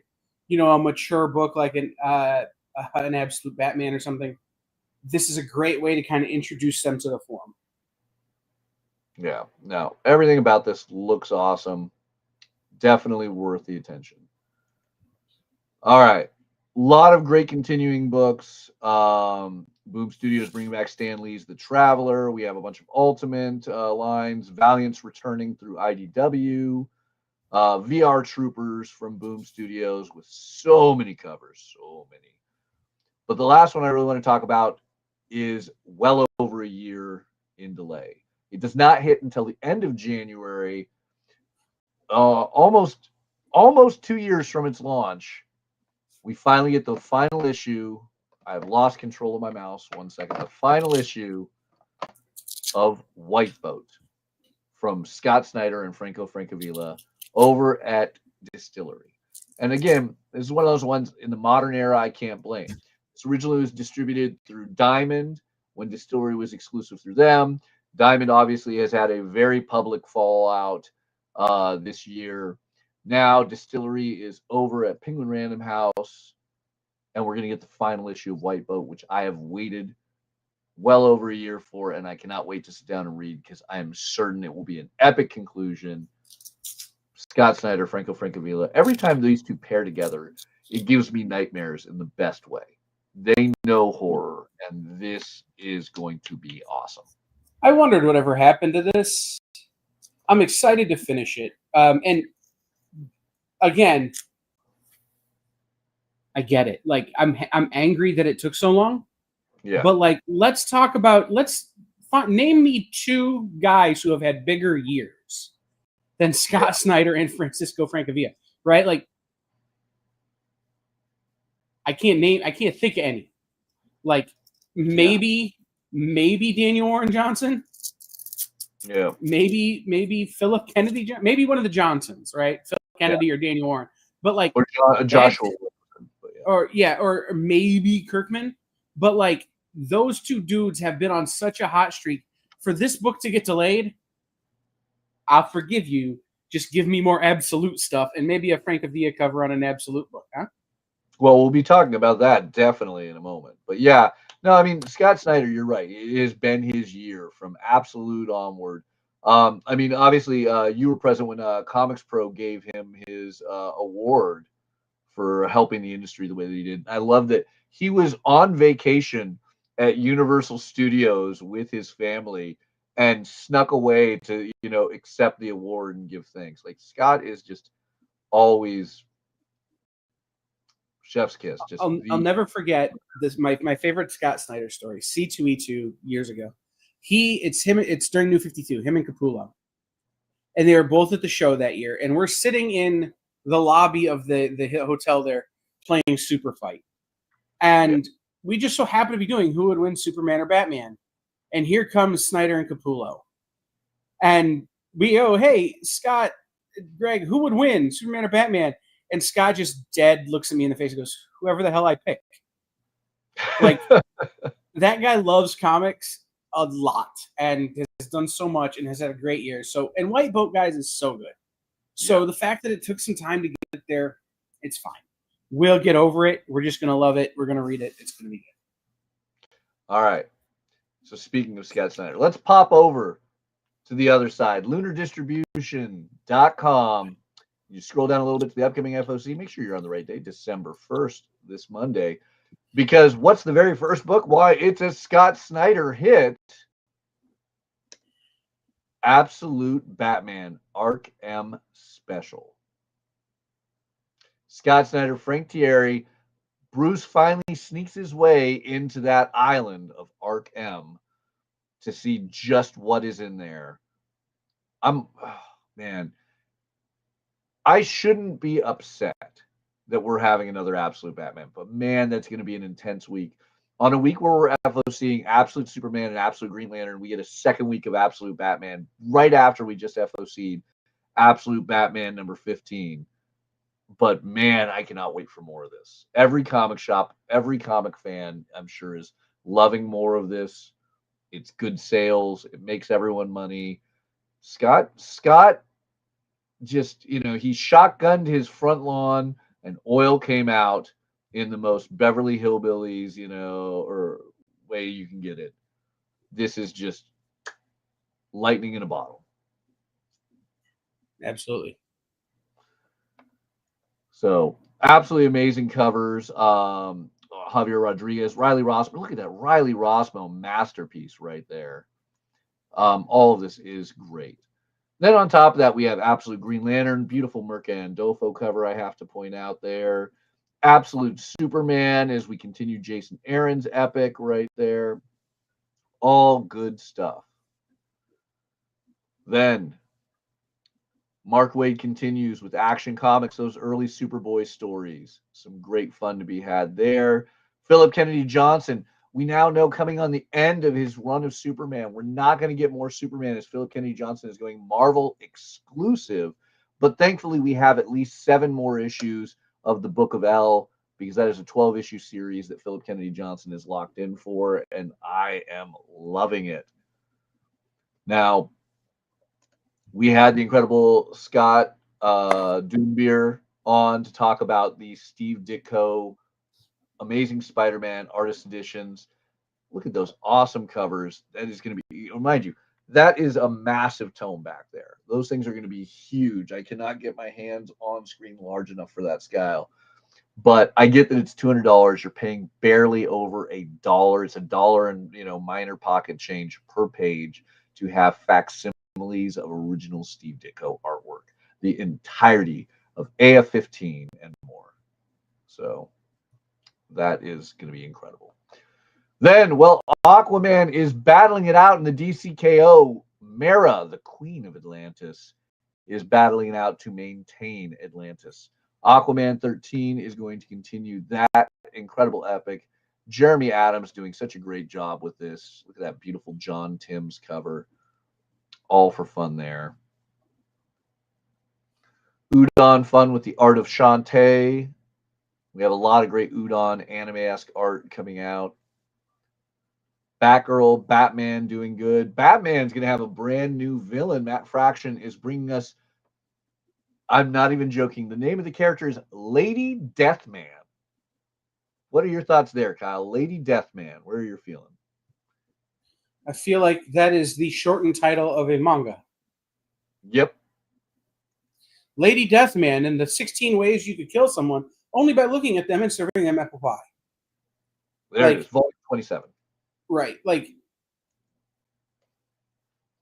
a mature book like an Absolute Batman or something. This is a great way to kind of introduce them to the form. Yeah, no, everything about this looks awesome. Definitely worth the attention. All right. A lot of great continuing books. Boom Studios bringing back Stan Lee's The Traveler. We have a bunch of Ultimate lines. Valiant's returning through IDW. VR Troopers from Boom Studios with so many covers. So many. But the last one I really want to talk about is well over a year in delay. It does not hit until the end of January. Almost 2 years from its launch. We finally get the final issue. I've lost control of my mouse. 1 second. The final issue of White Boat from Scott Snyder and Franco Francavilla over at Distillery. And again, this is one of those ones in the modern era I can't blame. This originally was distributed through Diamond when Distillery was exclusive through them. Diamond obviously has had a very public fallout this year. Now Distillery is over at Penguin Random House, and we're going to get the final issue of White Boat, which I have waited well over a year for, and I cannot wait to sit down and read because I am certain it will be an epic conclusion. Scott Snyder, Franco Francavilla. Every time these two pair together, it gives me nightmares in the best way. They know horror, and this is going to be awesome. I wondered whatever happened to this. I'm excited to finish it. And again, I get it. Like I'm angry that it took so long. Yeah. But like, let's find Name me two guys who have had bigger years than Scott Snyder and Francisco Francavilla, right? Like, I can't think of any. Like, maybe Daniel Warren Johnson. Yeah. Maybe Philip Kennedy. Maybe one of the Johnsons, right? Philip Kennedy or Daniel Warren. But like, Or Joshua. Or maybe Kirkman. But like, those two dudes have been on such a hot streak. For this book to get delayed, I'll forgive you. Just give me more Absolute stuff and maybe a Francavilla cover on an Absolute book, huh? Well, we'll be talking about that definitely in a moment. But yeah, no, I mean, Scott Snyder, you're right. It has been his year from Absolute onward. I mean, obviously, you were present when Comics Pro gave him his award for helping the industry the way that he did. I love that he was on vacation at Universal Studios with his family and snuck away to, accept the award and give thanks. Like, Scott is just always chef's kiss. Just I'll never forget this. My favorite Scott Snyder story, C2E2 years ago. It's during New 52, him and Capullo. And they were both at the show that year. And we're sitting in the lobby of the hotel there playing Super Fight. And we just so happen to be doing who would win, Superman or Batman. And here comes Snyder and Capullo. And we go, hey, Scott, Greg, who would win, Superman or Batman? And Scott just dead looks at me in the face and goes, whoever the hell I pick. Like, that guy loves comics a lot and has done so much and has had a great year. So, and White Boat Guys is so good. So the fact that it took some time to get there, it's fine. We'll get over it. We're just going to love it. We're going to read it. It's going to be good. All right. So speaking of Scott Snyder, let's pop over to the other side, lunardistribution.com. You scroll down a little bit to the upcoming FOC. Make sure you're on the right day, December 1st, this Monday. Because what's the very first book? Why, it's a Scott Snyder hit. Absolute Batman Arc M Special. Scott Snyder, Frank Thierry. Bruce finally sneaks his way into that island of Arc M to see just what is in there. Man. I shouldn't be upset that we're having another Absolute Batman, but man, that's going to be an intense week. On a week where we're FOCing Absolute Superman and Absolute Green Lantern, we get a second week of Absolute Batman right after we just FOC'd Absolute Batman number 15. But man, I cannot wait for more of this. Every comic shop, every comic fan, I'm sure, is loving more of this. It's good sales. It makes everyone money. Scott just, he shotgunned his front lawn and oil came out in the most Beverly Hillbillies, or way you can get it. This is just lightning in a bottle. Absolutely. So absolutely amazing covers. Javier Rodriguez, Riley Rossmo. Look at that Riley Rossmo masterpiece right there. All of this is great. Then on top of that, we have Absolute Green Lantern, beautiful Mercandolfo cover, I have to point out there. Absolute Superman as we continue Jason Aaron's epic right there. All good stuff. Then Mark Waid continues with Action Comics, those early Superboy stories. Some great fun to be had there. Philip Kennedy Johnson. We now know coming on the end of his run of Superman, we're not going to get more Superman as Philip Kennedy Johnson is going Marvel exclusive. But thankfully, we have at least 7 more issues of the Book of L, because that is a 12-issue series that Philip Kennedy Johnson is locked in for, and I am loving it. Now, we had the incredible Scott Doombeer on to talk about the Steve Ditko Amazing Spider-Man artist editions. Look at those awesome covers. That is going to be, remind you, that is a massive tome back there. Those things are going to be huge. I cannot get my hands on screen large enough for that scale. But I get that it's $200. You're paying barely over $1. It's $1 and minor pocket change per page to have facsimiles of original Steve Ditko artwork. The entirety of AF-15 and more. So that is going to be incredible. Then, well, Aquaman is battling it out in the DCKO. Mera, the Queen of Atlantis, is battling it out to maintain Atlantis. Aquaman 13 is going to continue that incredible epic. Jeremy Adams doing such a great job with this. Look at that beautiful John Timms cover. All for fun there. Udon fun with the art of Shantae. We have a lot of great Udon anime-esque art coming out. Batgirl, Batman doing good. Batman's going to have a brand new villain. Matt Fraction is bringing us, I'm not even joking, the name of the character is Lady Deathman. What are your thoughts there, Kyle? Lady Deathman, where are your feelings? I feel like that is the shortened title of a manga. Yep. Lady Deathman and the 16 ways you could kill someone only by looking at them and serving them apple pie. There it is, volume 27. Right. Like,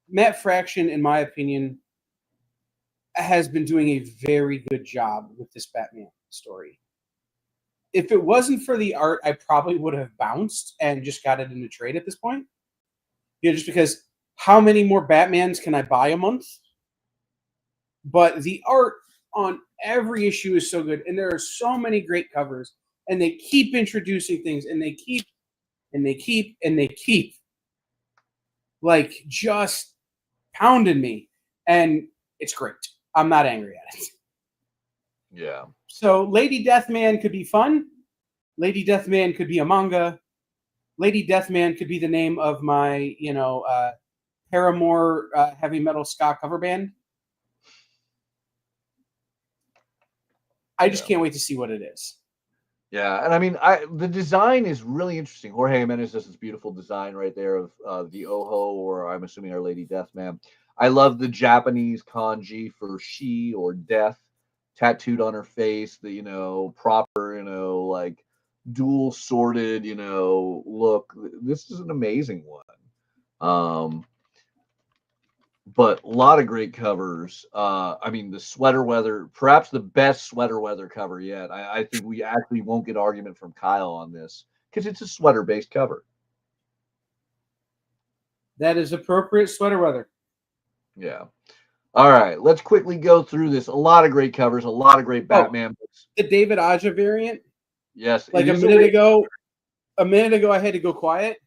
Matt Fraction, in my opinion, has been doing a very good job with this Batman story. If it wasn't for the art, I probably would have bounced and just got it in a trade at this point. You know, just because how many more Batmans can I buy a month? But the art on every issue is so good, and there are so many great covers, and they keep introducing things, and they keep like just pounding me, and it's great. I'm not angry at it. Yeah. So Lady Deathman could be fun. Lady Deathman could be a manga. Lady Deathman could be the name of my, Paramore heavy metal ska cover band. I just can't wait to see what it is. Yeah, and I mean, the design is really interesting. Jorge Jimenez does this beautiful design right there of the Oho, or I'm assuming Our Lady Deathman. I love the Japanese kanji for she or death tattooed on her face. The proper like dual sorted look. This is an amazing one. But a lot of great covers. I mean, the sweater weather, perhaps the best sweater weather cover yet. I think we actually won't get argument from Kyle on this because it's a sweater-based cover. That is appropriate sweater weather. Yeah. All right, let's quickly go through this. A lot of great covers, a lot of great Batman books. The David Aja variant. Yes. Like a minute ago, I had to go quiet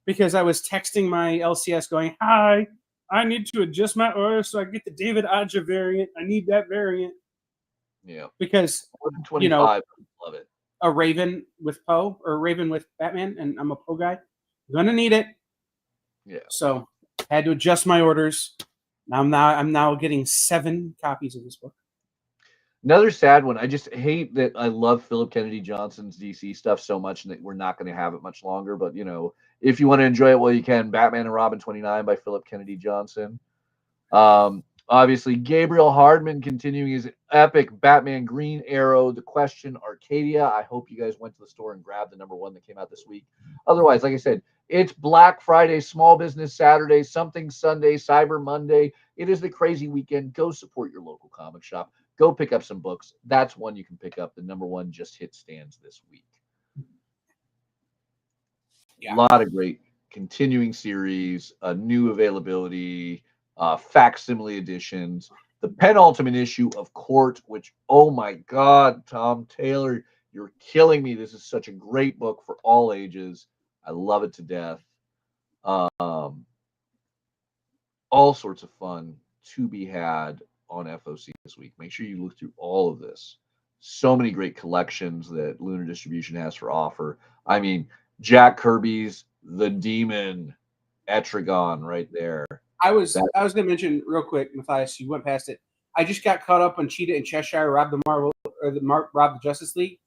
because I was texting my LCS going, "Hi, I need to adjust my order so I get the David Aja variant. I need that variant." Yeah. Because, 25, love it. A Raven with Poe or a Raven with Batman, and I'm a Poe guy. I'm gonna need it. Yeah. So had to adjust my orders. I'm now getting 7 copies of this book. Another sad one. I just hate that I love Philip Kennedy Johnson's DC stuff so much and that we're not going to have it much longer. But, if you want to enjoy it while you can, Batman and Robin 29 by Philip Kennedy Johnson. Obviously, Gabriel Hardman continuing his epic Batman Green Arrow, The Question, Arcadia. I hope you guys went to the store and grabbed the #1 that came out this week. Otherwise, like I said, it's Black Friday, Small Business Saturday, Something Sunday, Cyber Monday. It is the crazy weekend. Go support your local comic shop. Go pick up some books. That's one you can pick up. The #1 just hit stands this week. Yeah. A lot of great continuing series, new availability, facsimile editions, the penultimate issue of Court, which, oh my God, Tom Taylor, you're killing me. This is such a great book for all ages. I love it to death. All sorts of fun to be had on FOC this week. Make sure you look through all of this. So many great collections that Lunar Distribution has for offer. I mean, Jack Kirby's The Demon Etrigan right there. I was going to mention real quick, Matthias, you went past it. I just got caught up on Cheetah and Cheshire robbed the Justice League.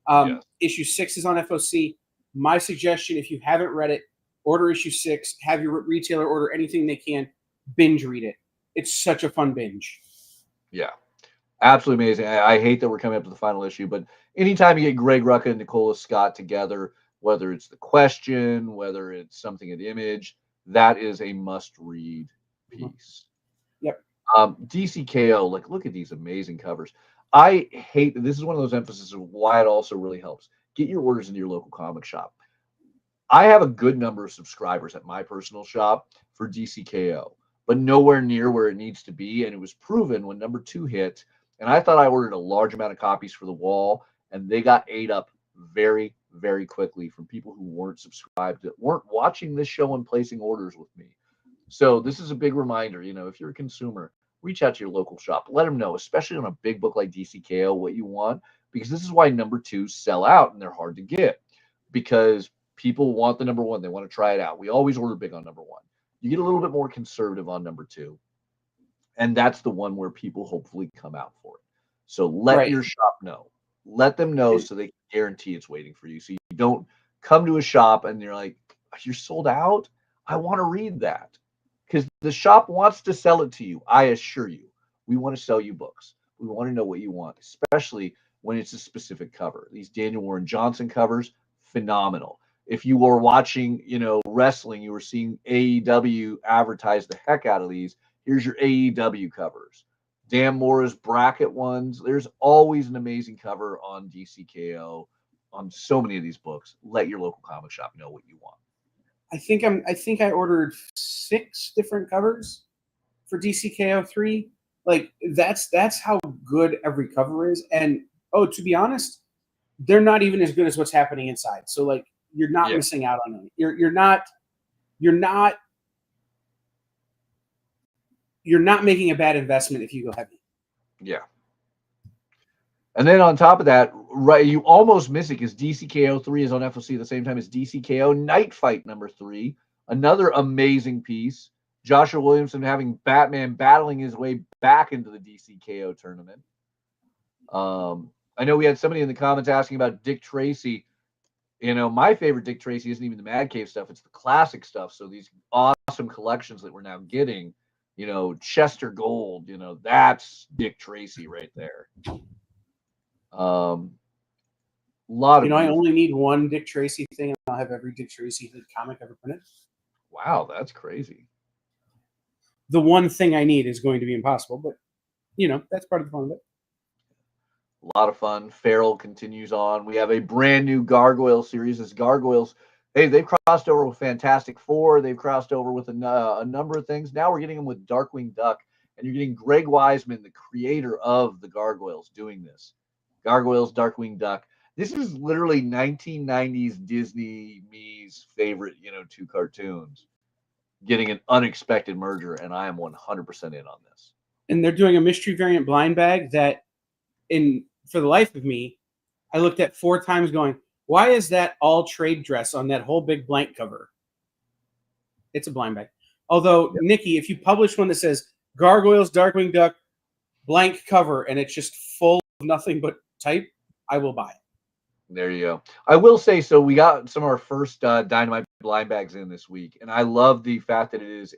Yes. Issue 6 is on FOC. My suggestion, if you haven't read it, order issue 6. Have your retailer order anything they can. Binge read it. It's such a fun binge. Yeah, absolutely amazing. I hate that we're coming up to the final issue, but anytime you get Greg Rucka and Nicola Scott together, whether it's The Question, whether it's something at Image, that is a must-read piece. Yep. DCKO, like, look at these amazing covers. I hate, this is one of those emphases of why it also really helps. Get your orders into your local comic shop. I have a good number of subscribers at my personal shop for DCKO, but nowhere near where it needs to be. And it was proven when number 2 hit, and I thought I ordered a large amount of copies for the wall, and they got ate up very, very quickly from people who weren't subscribed, that weren't watching this show and placing orders with me. So this is a big reminder, if you're a consumer, reach out to your local shop. Let them know, especially on a big book like DCKO, what you want, because this is why number 2s sell out and they're hard to get, because people want the number 1. They want to try it out. We always order big on number 1. You get a little bit more conservative on number 2. And that's the one where people hopefully come out for it. So let your shop know. Let them know so they can guarantee it's waiting for you. So you don't come to a shop and you're like, you're sold out? I want to read that. Because the shop wants to sell it to you. I assure you. We want to sell you books. We want to know what you want, especially when it's a specific cover. These Daniel Warren Johnson covers, phenomenal. If you were watching, wrestling, you were seeing AEW advertise the heck out of these. Here's your AEW covers. Dan Mora's bracket ones. There's always an amazing cover on DCKO on so many of these books. Let your local comic shop know what you want. I think I ordered 6 different covers for DCKO 3. Like that's how good every cover is. And to be honest, they're not even as good as what's happening inside. So like you're not missing out on it. You're not making a bad investment if you go heavy. Yeah. And then on top of that, right, you almost miss it because DCKO 3 is on FOC at the same time as DCKO Night Fight number 3. Another amazing piece. Joshua Williamson having Batman battling his way back into the DCKO tournament. I know we had somebody in the comments asking about Dick Tracy. My favorite Dick Tracy isn't even the Mad Cave stuff. It's the classic stuff. So these awesome collections that we're now getting, Chester Gold, that's Dick Tracy right there. Lot of I only need one Dick Tracy thing, and I'll have every Dick Tracy comic ever printed. Wow, that's crazy. The one thing I need is going to be impossible, but that's part of the fun of it. A lot of fun. Feral continues on. We have a brand new Gargoyle series. This Gargoyles, they've crossed over with Fantastic Four. They've crossed over with a number of things. Now we're getting them with Darkwing Duck, and you're getting Greg Weisman, the creator of the Gargoyles, doing this. Gargoyles, Darkwing Duck. This is literally 1990s Disney me's favorite, 2 cartoons, getting an unexpected merger, and I am 100% in on this. And they're doing a mystery variant blind bag that, for the life of me, I looked at 4 times going, why is that all trade dress on that whole big blank cover? It's a blind bag. Although, Nikki, if you publish one that says Gargoyles, Darkwing Duck, blank cover, and it's just full of nothing but type, I will buy it. There you go. I will say, so we got some of our first Dynamite blind bags in this week, and I love the fact that it is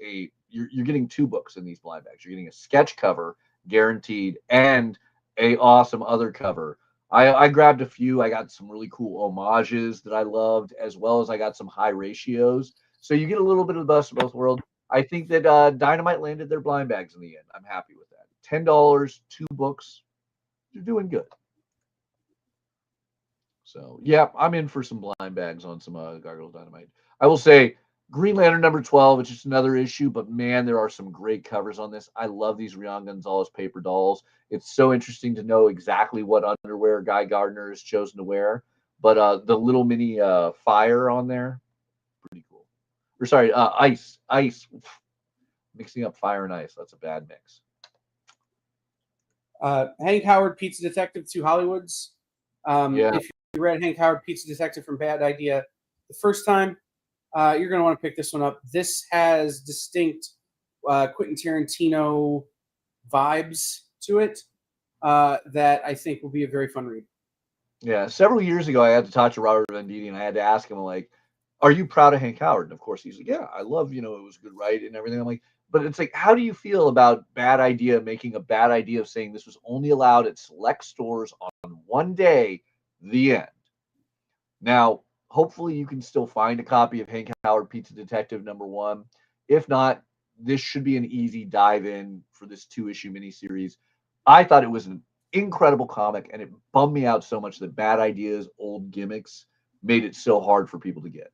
you're getting 2 books in these blind bags. You're getting a sketch cover, guaranteed, and a awesome other cover. I grabbed a few. I got some really cool homages that I loved, as well as I got some high ratios. So you get a little bit of the best of both worlds. I think that Dynamite landed their blind bags in the end. I'm happy with that. $10, 2 books. You're doing good. So, yeah, I'm in for some blind bags on some Gargoyle Dynamite. I will say Green Lantern number 12, it's just another issue, but man, there are some great covers on this. I love these Rian Gonzalez paper dolls. It's so interesting to know exactly what underwear Guy Gardner has chosen to wear. But the little mini fire on there, pretty cool. Or sorry, ice. Mixing up fire and ice. That's a bad mix. Hank Howard, Pizza Detective, 2 Hollywoods. If you read Hank Howard, Pizza Detective from Bad Idea the first time, you're going to want to pick this one up. This has distinct Quentin Tarantino vibes to it that I think will be a very fun read. Yeah, several years ago, I had to talk to Robert Venditti, and I had to ask him, like, are you proud of Hank Howard? And of course, he's like, yeah, I love, it was good writing and everything. I'm like, but it's like, how do you feel about Bad Idea making a bad idea of saying this was only allowed at select stores on one day, the end? Now, hopefully you can still find a copy of Hank Howard Pizza Detective number 1. If not, this should be an easy dive in for this 2-issue miniseries. I thought it was an incredible comic, and it bummed me out so much that Bad Ideas, old gimmicks, made it so hard for people to get.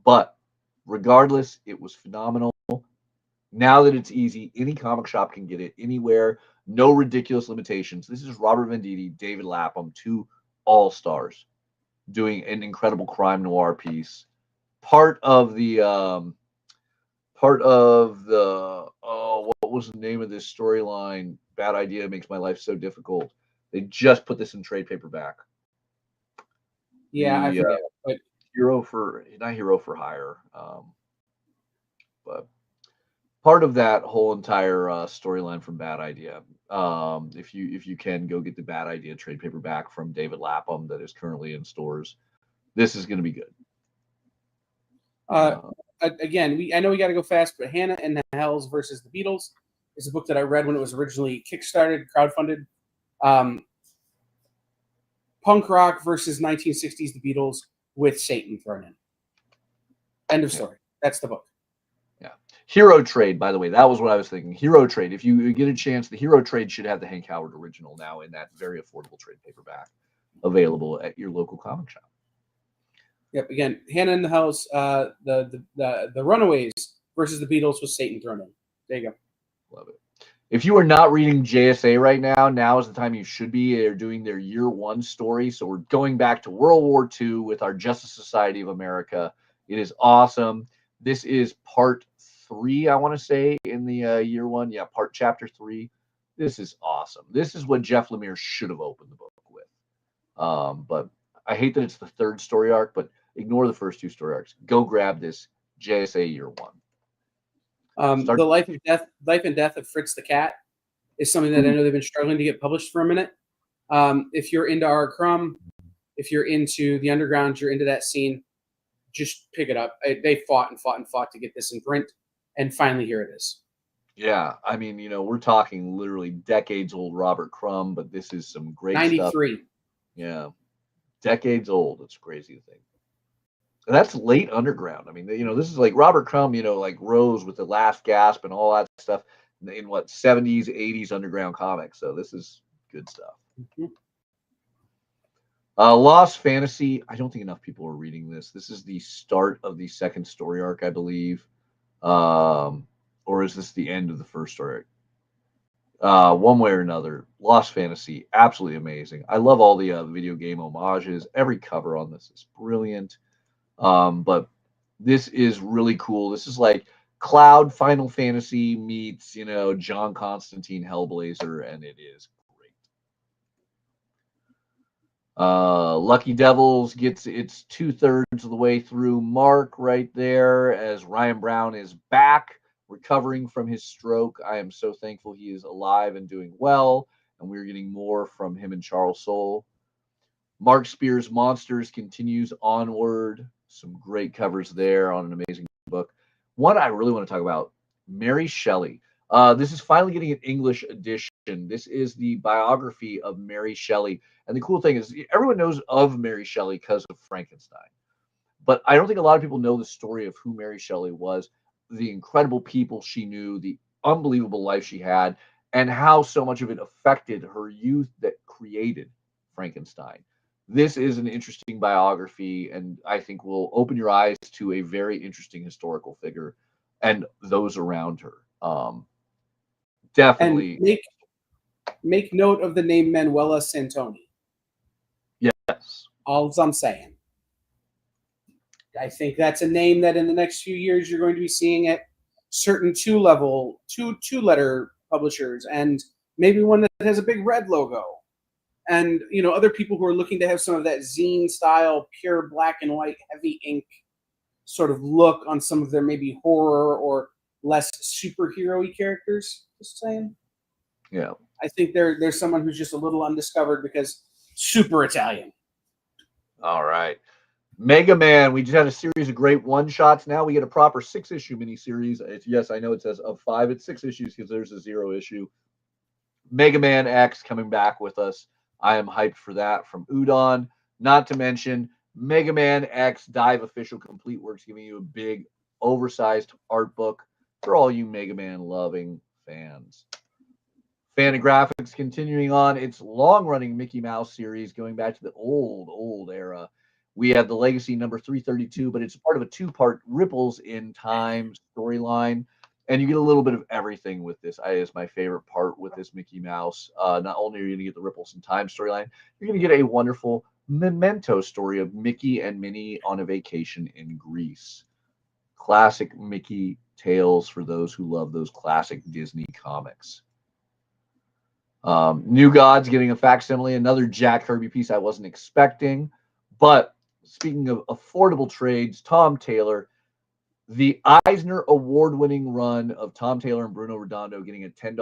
But regardless, it was phenomenal. Now that it's easy, any comic shop can get it anywhere. No ridiculous limitations. This is Robert Venditti, David Lapham, two all-stars doing an incredible crime noir piece. Part of the what was the name of this storyline? Bad Idea Makes My Life So Difficult. They just put this in trade paperback. Yeah, I forget. But Not Hero for Hire, but part of that whole entire storyline from Bad Idea. If you can go get the Bad Idea trade paperback from David Lapham that is currently in stores, this is going to be good. Again, I know we got to go fast, but Hannah and the Hells versus the Beatles is a book that I read when it was originally kickstarted, crowdfunded. Punk rock versus 1960s the Beatles with Satan thrown in. End of story. That's the book. Yeah. Hero Trade, by the way, that was what I was thinking. Hero Trade. If you get a chance, the Hero Trade should have the Hank Howard original now in that very affordable trade paperback available at your local comic shop. Yep. Again, Hannah and the Hells, the Runaways versus the Beatles with Satan thrown in. There you go. Love it. If you are not reading JSA right now, now is the time you should be. They're doing their year one story. So we're going back to World War II with our Justice Society of America. It is awesome. This is part 3, I want to say, in the year one. Yeah, chapter 3. This is awesome. This is what Jeff Lemire should have opened the book with. But I hate that it's the 3rd story arc, but ignore the first 2 story arcs. Go grab this JSA year 1. The Life and Death of Fritz the Cat is something that I know they've been struggling to get published for a minute. If you're into R. Crumb, if you're into the underground, you're into that scene, just pick it up. They fought to get this in print, and finally here it is. Yeah, I mean, we're talking literally decades old Robert Crumb, but this is some great 93. stuff. Yeah, decades old. It's crazy to think. And that's late underground. I mean, this is like Robert Crumb, like Rose with The Last Gasp and all that stuff in what, 70s, 80s underground comics. So this is good stuff. Mm-hmm. Lost Fantasy. I don't think enough people are reading this. This is the start of the 2nd story arc, I believe. Or is this the end of the 1st story arc? One way or another. Lost Fantasy. Absolutely amazing. I love all the video game homages. Every cover on this is brilliant. But this is really cool. This is like Cloud Final Fantasy meets, John Constantine Hellblazer, and it is great. Lucky Devils gets its 2/3 of the way through mark right there as Ryan Brown is back, recovering from his stroke. I am so thankful he is alive and doing well, and we're getting more from him and Charles Soule. Mark Spears' Monsters continues onward. Some great covers there on an amazing book. One I really want to talk about, Mary Shelley. This is finally getting an English edition. This is the biography of Mary Shelley. And the cool thing is everyone knows of Mary Shelley because of Frankenstein. But I don't think a lot of people know the story of who Mary Shelley was, the incredible people she knew, the unbelievable life she had, and how so much of it affected her youth that created Frankenstein. This is an interesting biography, and I think will open your eyes to a very interesting historical figure and those around her. Definitely. And make note of the name Manuela Santoni. Yes. All I'm saying. I think that's a name that in the next few years you're going to be seeing at certain two-letter publishers, and maybe one that has a big red logo. And, other people who are looking to have some of that zine style, pure black and white, heavy ink sort of look on some of their maybe horror or less superhero-y characters. Just saying. Yeah. I think there's someone who's just a little undiscovered because super Italian. All right. Mega Man. We just had a series of great one-shots. Now we get a proper 6-issue miniseries. Yes, I know it says of 5. It's 6 issues because there's a 0 issue. Mega Man X coming back with us. I am hyped for that from Udon. Not to mention Mega Man X Dive Official Complete Works, giving you a big, oversized art book for all you Mega Man loving fans. Fantagraphics continuing on its long-running Mickey Mouse series, going back to the old era, We have the Legacy number 332, but it's part of a two-part Ripples in Time storyline. And you get a little bit of everything with this. It's my favorite part with this Mickey Mouse. Not only are you going to get the Ripples in Time storyline, you're going to get a wonderful memento story of Mickey and Minnie on a vacation in Greece. Classic Mickey tales for those who love those classic Disney comics. New Gods getting a facsimile, another Jack Kirby piece I wasn't expecting. But speaking of affordable trades, Tom Taylor, the Eisner Award-winning run of Tom Taylor and Bruno Redondo getting a $10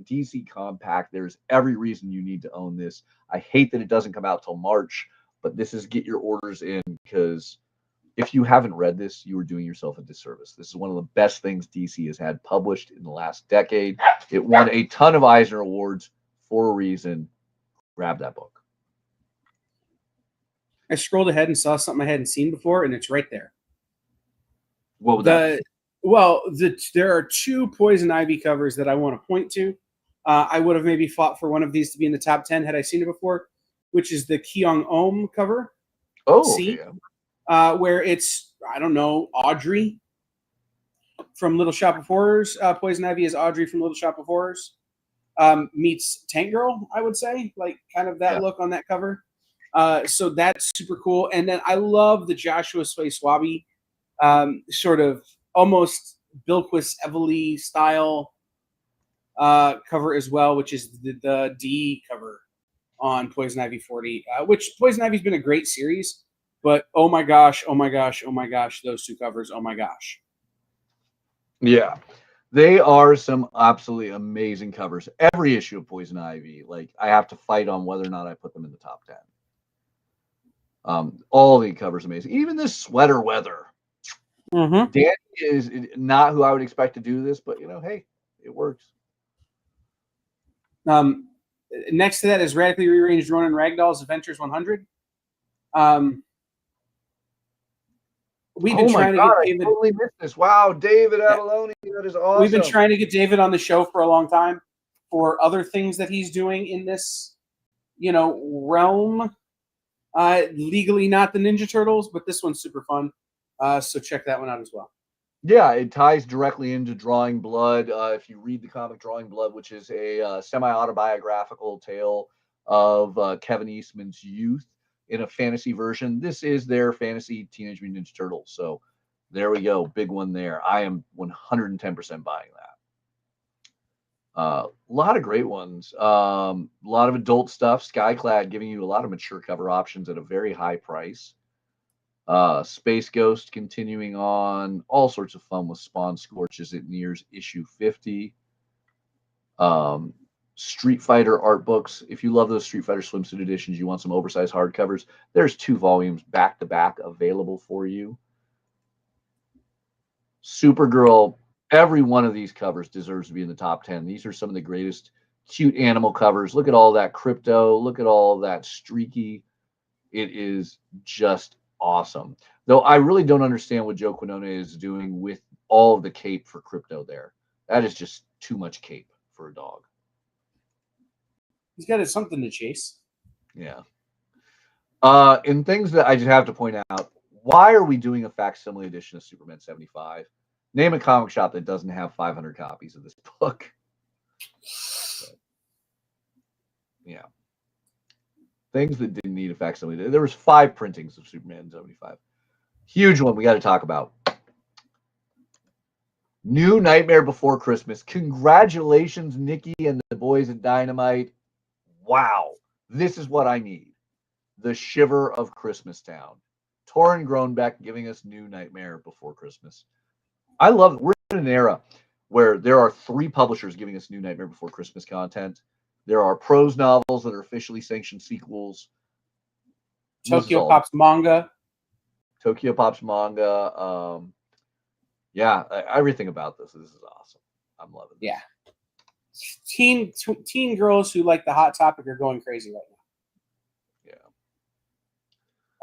DC compact. There's every reason you need to own this. I hate that it doesn't come out till March, but this is get your orders in, because if you haven't read this, you are doing yourself a disservice. This is one of the best things DC has had published in the last decade. It won a ton of Eisner Awards for a reason. Grab that book. I scrolled ahead and saw something I hadn't seen before, and it's right there. What would that be? Well, there are two Poison Ivy covers that I want to point to. I would have maybe fought for one of these to be in the top 10 had I seen it before, which is the Kyung Ohm cover. Oh, See? okay. Where it's, I don't know, Audrey from Little Shop of Horrors. Poison Ivy is Audrey from Little Shop of Horrors. Meets Tank Girl, I would say. Like, kind of that look on that cover. So that's super cool. And then I love the Joshua Sway Swaby sort of almost Bilquis Evely style cover as well, which is the D cover on Poison Ivy 40, which Poison Ivy's been a great series, but oh my gosh, those two covers, oh my gosh. Yeah. They are some absolutely amazing covers. Every issue of Poison Ivy, like, I have to fight on whether or not I put them in the top 10. All the covers amazing. Even this Sweater Weather. Mm-hmm. Danny is not who I would expect to do this, but hey, it works. Next to that is Radically Rearranged Ronin Ragdoll's Adventures 100. We've been trying to get David. I totally missed this. Wow, David Abalone, that is awesome. We've been trying to get David on the show for a long time for other things that he's doing in this, realm. Legally not the Ninja Turtles, but this one's super fun. So check that one out as well. Yeah, it ties directly into Drawing Blood. If you read the comic Drawing Blood, which is a semi-autobiographical tale of Kevin Eastman's youth in a fantasy version, this is their fantasy Teenage Mutant Ninja Turtles. So there we go. Big one there. I am 110% buying that. A lot of great ones. A lot of adult stuff. Skyclad giving you a lot of mature cover options at a very high price. Space Ghost continuing on. All sorts of fun with Spawn Scorch as it nears issue 50. Street Fighter art books. If you love those Street Fighter swimsuit editions, you want some oversized hardcovers, there's 2 volumes back to back available for you. Supergirl. Every one of these covers deserves to be in the top 10. These are some of the greatest cute animal covers. Look at all that Crypto. Look at all that Streaky. It is just awesome. Though I really don't understand what Joe Quinone is doing with all of the cape for Crypto there. That is just too much cape for a dog. He's got something to chase. Yeah. In things that I just have to point out, why are we doing a facsimile edition of Superman 75? Name a comic shop that doesn't have 500 copies of this book. But, yeah. Things that didn't need a facsimile. There was 5 printings of Superman 75. Huge one we got to talk about. New Nightmare Before Christmas. Congratulations, Nikki and the boys at Dynamite. Wow. This is what I need. The Shiver of Christmastown. Torrin Groenbeck giving us New Nightmare Before Christmas. I love it. We're in an era where there are 3 publishers giving us New Nightmare Before Christmas content. There are prose novels that are officially sanctioned sequels. Tokyo Pop's manga. Tokyo Pop's manga. Yeah, everything about this. This is awesome. I'm loving it. Yeah. Teen girls who like the Hot Topic are going crazy right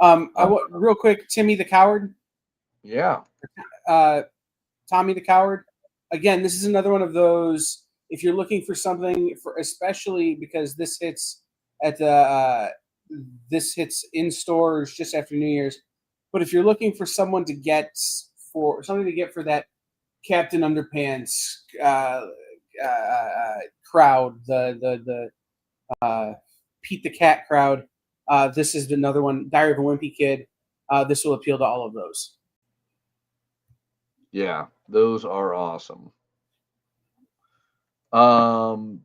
now. Yeah. Real quick, Timmy the Coward. Yeah. Tommy the Coward. Again, this is another one of those. If you're looking for something, for especially because this hits at the this hits in stores just after New Year's. But if you're looking for someone to get for that Captain Underpants crowd, the Pete the Cat crowd, this is another one. Diary of a Wimpy Kid. This will appeal to all of those. Yeah, those are awesome. Of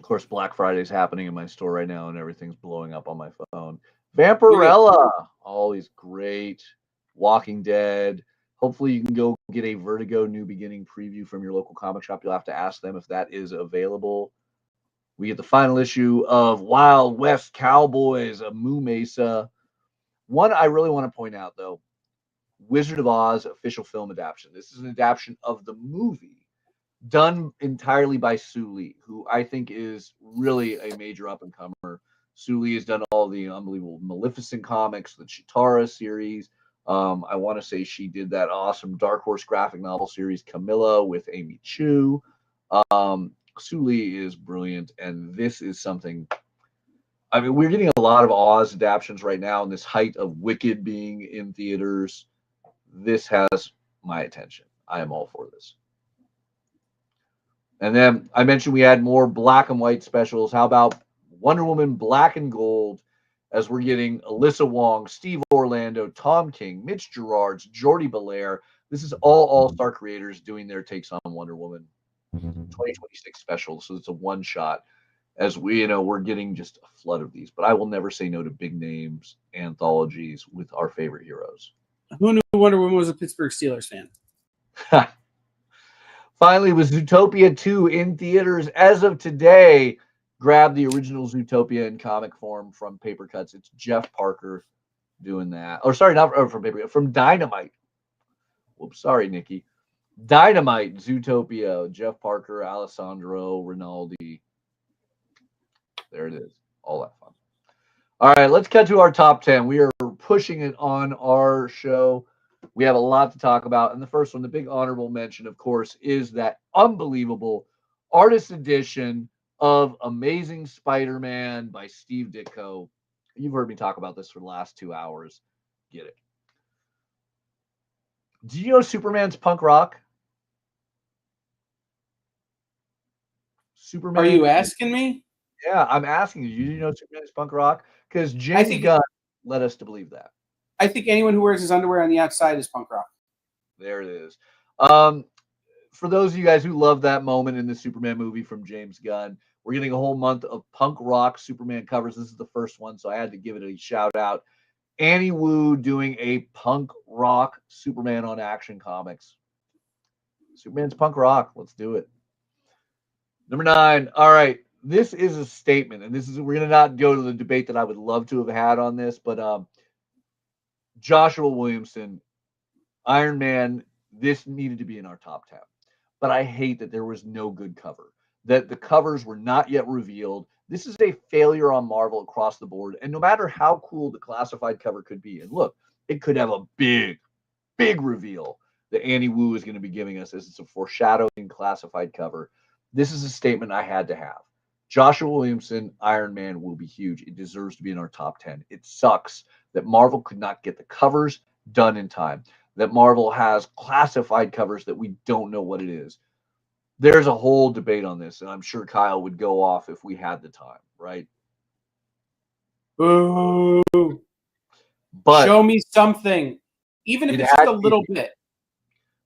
course, Black Friday is happening in my store right now, and everything's blowing up on my phone. Vampirella, always great. Walking Dead. Hopefully, you can go get a Vertigo New Beginning preview from your local comic shop. You'll have to ask them if that is available. We get the final issue of Wild West Cowboys, a Moo Mesa. One I really want to point out, though, Wizard of Oz official film adaptation. This is an adaptation of the movie done entirely by Sue Lee, who I think is really a major up-and-comer. Sue Lee has done all the unbelievable Maleficent comics, the Chitara series. I want to say she did that awesome Dark Horse graphic novel series, Camilla, with Amy Chu. Sue Lee is brilliant, and this is something... I mean, we're getting a lot of Oz adaptations right now in this height of Wicked being in theaters. This has my attention. I am all for this. And then I mentioned we had more black and white specials. How about Wonder Woman Black and Gold, as we're getting Alyssa Wong, Steve Orlando, Tom King, Mitch Gerards, Jordi Belair. This is all all-star creators doing their takes on Wonder Woman 2026 special. So it's a one-shot. As we're getting just a flood of these. But I will never say no to big names, anthologies with our favorite heroes. Who knew Wonder Woman was a Pittsburgh Steelers fan? Finally, with Zootopia 2 in theaters as of today, grab the original Zootopia in comic form from Paper Cuts. It's Jeff Parker doing that. Or sorry, not from Paper, from Dynamite. Whoops, sorry, Nikki. Dynamite, Zootopia, Jeff Parker, Alessandro Rinaldi. There it is. All that fun. All right, let's cut to our top 10. We are pushing it on our show. We have a lot to talk about. And the first one, the big honorable mention, of course, is that unbelievable artist edition of Amazing Spider-Man by Steve Ditko. You've heard me talk about this for the last 2 hours. Get it. Do you know Superman's punk rock? Superman. Are you asking me? Yeah, I'm asking you. Do you know Superman's punk rock? Because James Gunn led us to believe that. I think anyone who wears his underwear on the outside is punk rock. There it is. For those of you guys who love that moment in the Superman movie from James Gunn, we're getting a whole month of punk rock Superman covers. This is the first one, so I had to give it a shout out. Annie Wu doing a punk rock Superman on Action Comics. Superman's punk rock. Let's do it. Number 9. All right. This is a statement, and we're going to not go to the debate that I would love to have had on this, but Joshua Williamson, Iron Man, this needed to be in our top 10. But I hate that there was no good cover, that the covers were not yet revealed. This is a failure on Marvel across the board. And no matter how cool the classified cover could be, and look, it could have a big, big reveal that Annie Wu is going to be giving us as it's a foreshadowing classified cover. This is a statement I had to have. Joshua Williamson, Iron Man will be huge. It deserves to be in our top 10. It sucks that Marvel could not get the covers done in time, that Marvel has classified covers that we don't know what it is. There's a whole debate on this, and I'm sure Kyle would go off if we had the time, right? Boo. But show me something, even if it's just a little bit.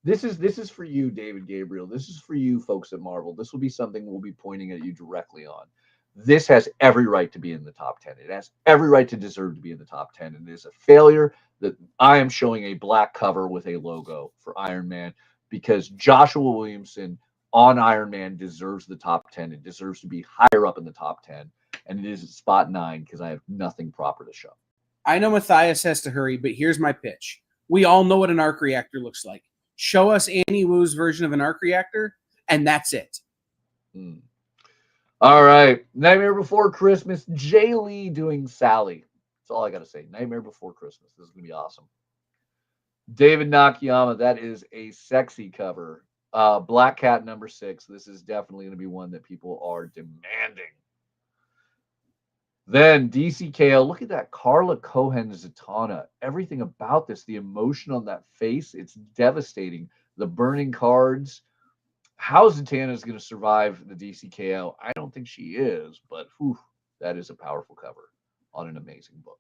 This is for you, David Gabriel. This is for you, folks at Marvel. This will be something we'll be pointing at you directly on. This has every right to be in the top 10. It has every right to deserve to be in the top 10. And it is a failure that I am showing a black cover with a logo for Iron Man, because Joshua Williamson on Iron Man deserves the top 10. It deserves to be higher up in the top 10. And it is at spot 9 because I have nothing proper to show. I know Mathias has to hurry, but here's my pitch. We all know what an arc reactor looks like. Show us Annie Wu's version of an arc reactor, and that's it. All right. Nightmare Before Christmas. Jay Lee doing Sally. That's all I got to say. Nightmare Before Christmas. This is going to be awesome. David Nakayama. That is a sexy cover. Black Cat number 6. This is definitely going to be one that people are demanding. Then DCKO, look at that Carla Cohen Zatanna. Everything about this, the emotion on that face, it's devastating. The burning cards. How Zatanna is going to survive the DCKO, I don't think she is, but whew, that is a powerful cover on an amazing book.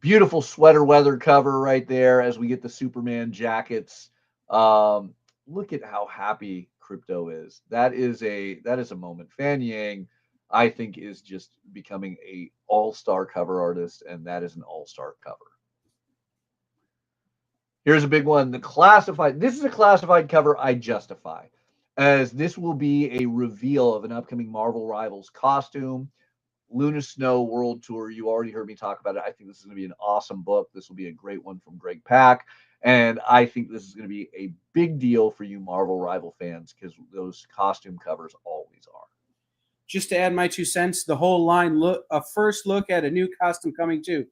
Beautiful sweater weather cover right there as we get the Superman jackets. Look at how happy Crypto is. That is a moment. Fan Yang, I think, is just becoming a all-star cover artist, and that is an all-star cover. Here's a big one. The classified. This is a classified cover I justify, as this will be a reveal of an upcoming Marvel Rivals costume. Luna Snow World Tour. You already heard me talk about it. I think this is going to be an awesome book. This will be a great one from Greg Pak. And I think this is going to be a big deal for you Marvel Rival fans because those costume covers always are. Just to add my 2 cents, the whole line, a first look at a new costume coming too.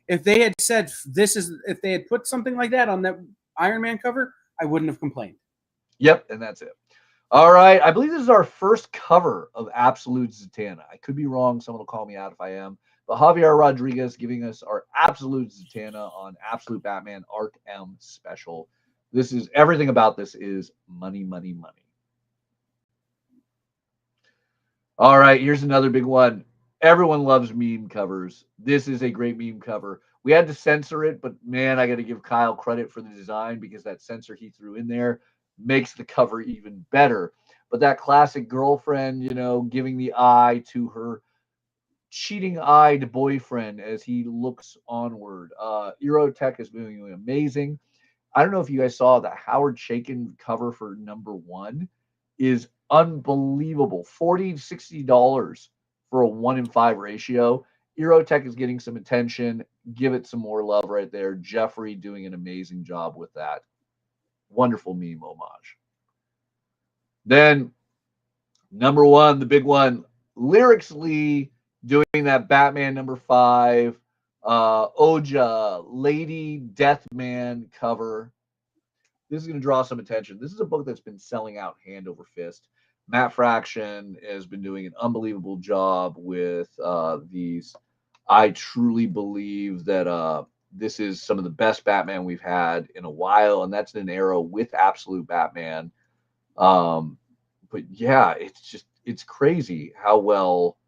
If they had said if they had put something like that on that Iron Man cover, I wouldn't have complained. Yep, and that's it. All right, I believe this is our first cover of Absolute Zatanna. I could be wrong. Someone will call me out if I am. But Javier Rodriguez giving us our Absolute Zatanna on Absolute Batman Arc M special. This is everything about this is money, money, money. All right, here's another big one. Everyone loves meme covers. This is a great meme cover. We had to censor it, but man, I got to give Kyle credit for the design because that censor he threw in there makes the cover even better. But that classic girlfriend, you know, giving the eye to her cheating-eyed boyfriend as he looks onward. Eurotech is doing amazing. I don't know if you guys saw the Howard Chaykin cover for #1 is unbelievable. $40 to $60 for a 1-in-5 ratio. Eurotech is getting some attention. Give it some more love right there. Jeffrey doing an amazing job with that. Wonderful meme homage. Then #1, the big one, Lyrics Lee doing that Batman #5, Oja, Lady Deathman cover. This is going to draw some attention. This is a book that's been selling out hand over fist. Matt Fraction has been doing an unbelievable job with these. I truly believe that this is some of the best Batman we've had in a while, and that's in an era with Absolute Batman. But yeah, it's crazy how well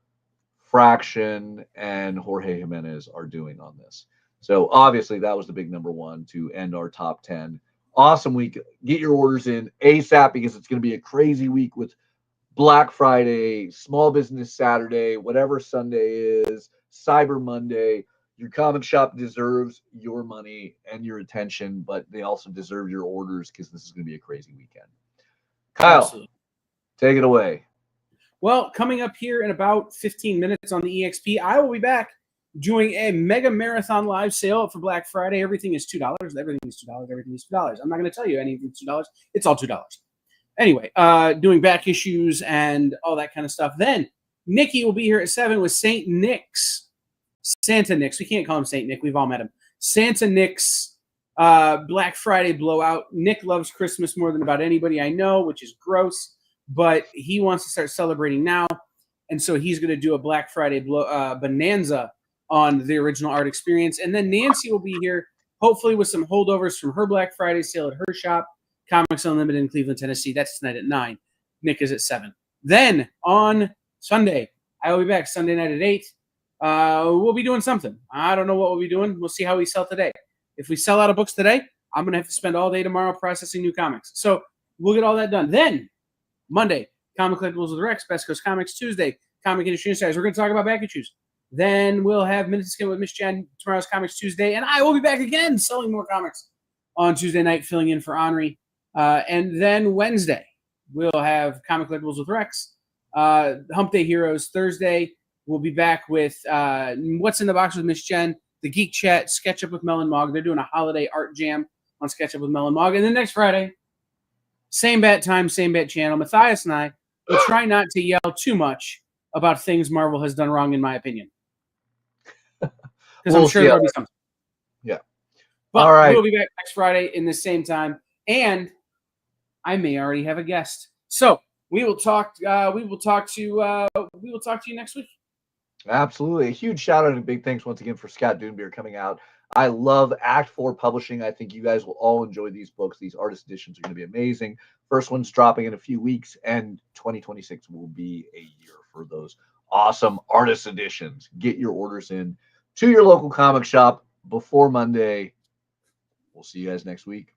Fraction and Jorge Jimenez are doing on this. So obviously that was the big #1 to end our top 10. Awesome week. Get your orders in ASAP because it's going to be a crazy week with Black Friday, Small Business Saturday, whatever Sunday is, Cyber Monday. Your comic shop deserves your money and your attention, but they also deserve your orders because this is going to be a crazy weekend. Kyle, Absolutely. Take it away. Well, coming up here in about 15 minutes on the EXP, I will be back doing a mega marathon live sale for Black Friday. Everything is $2. Everything is $2. Everything is $2. I'm not going to tell you anything's $2. It's all $2. Anyway, doing back issues and all that kind of stuff. Then Nikki will be here at 7 with St. Nick's. Santa Nick's. We can't call him St. Nick. We've all met him. Santa Nick's Black Friday blowout. Nick loves Christmas more than about anybody I know, which is gross. But he wants to start celebrating now. And so he's going to do a Black Friday bonanza on the original art experience. And then Nancy will be here, hopefully with some holdovers from her Black Friday sale at her shop, Comics Unlimited in Cleveland, Tennessee. That's tonight at 9. Nick is at 7. Then on Sunday, I will be back Sunday night at 8. We'll be doing something. I don't know what we'll be doing. We'll see how we sell today. If we sell out of books today, I'm going to have to spend all day tomorrow processing new comics. So we'll get all that done. Then Monday, Comic Collectibles with Rex, Best Coast Comics. Tuesday, Comic Industry Insiders. We're going to talk about back issues. Then we'll have Minutes to Skin with Miss Jen, tomorrow's Comics Tuesday. And I will be back again selling more comics on Tuesday night, filling in for Henri. And then Wednesday, we'll have Comic Collectibles with Rex. Hump Day Heroes. Thursday, we'll be back with What's in the Box with Miss Jen, the Geek Chat, Sketch Up with Mel and Mog. They're doing a holiday art jam on Sketch Up with Mel and Mog. And then next Friday, same bat time, same bat channel. Matthias and I will try not to yell too much about things Marvel has done wrong, in my opinion. Because I'm sure there'll be something. Yeah. But all right. We'll be back next Friday in the same time. And I may already have a guest. So we will talk to we will talk to you next week. Absolutely. A huge shout out and big thanks once again for Scott Doonbeer coming out. I love Act 4 publishing. I think you guys will all enjoy these books. These artist editions are going to be amazing. First one's dropping in a few weeks, and 2026 will be a year for those awesome artist editions. Get your orders in to your local comic shop before Monday. We'll see you guys next week.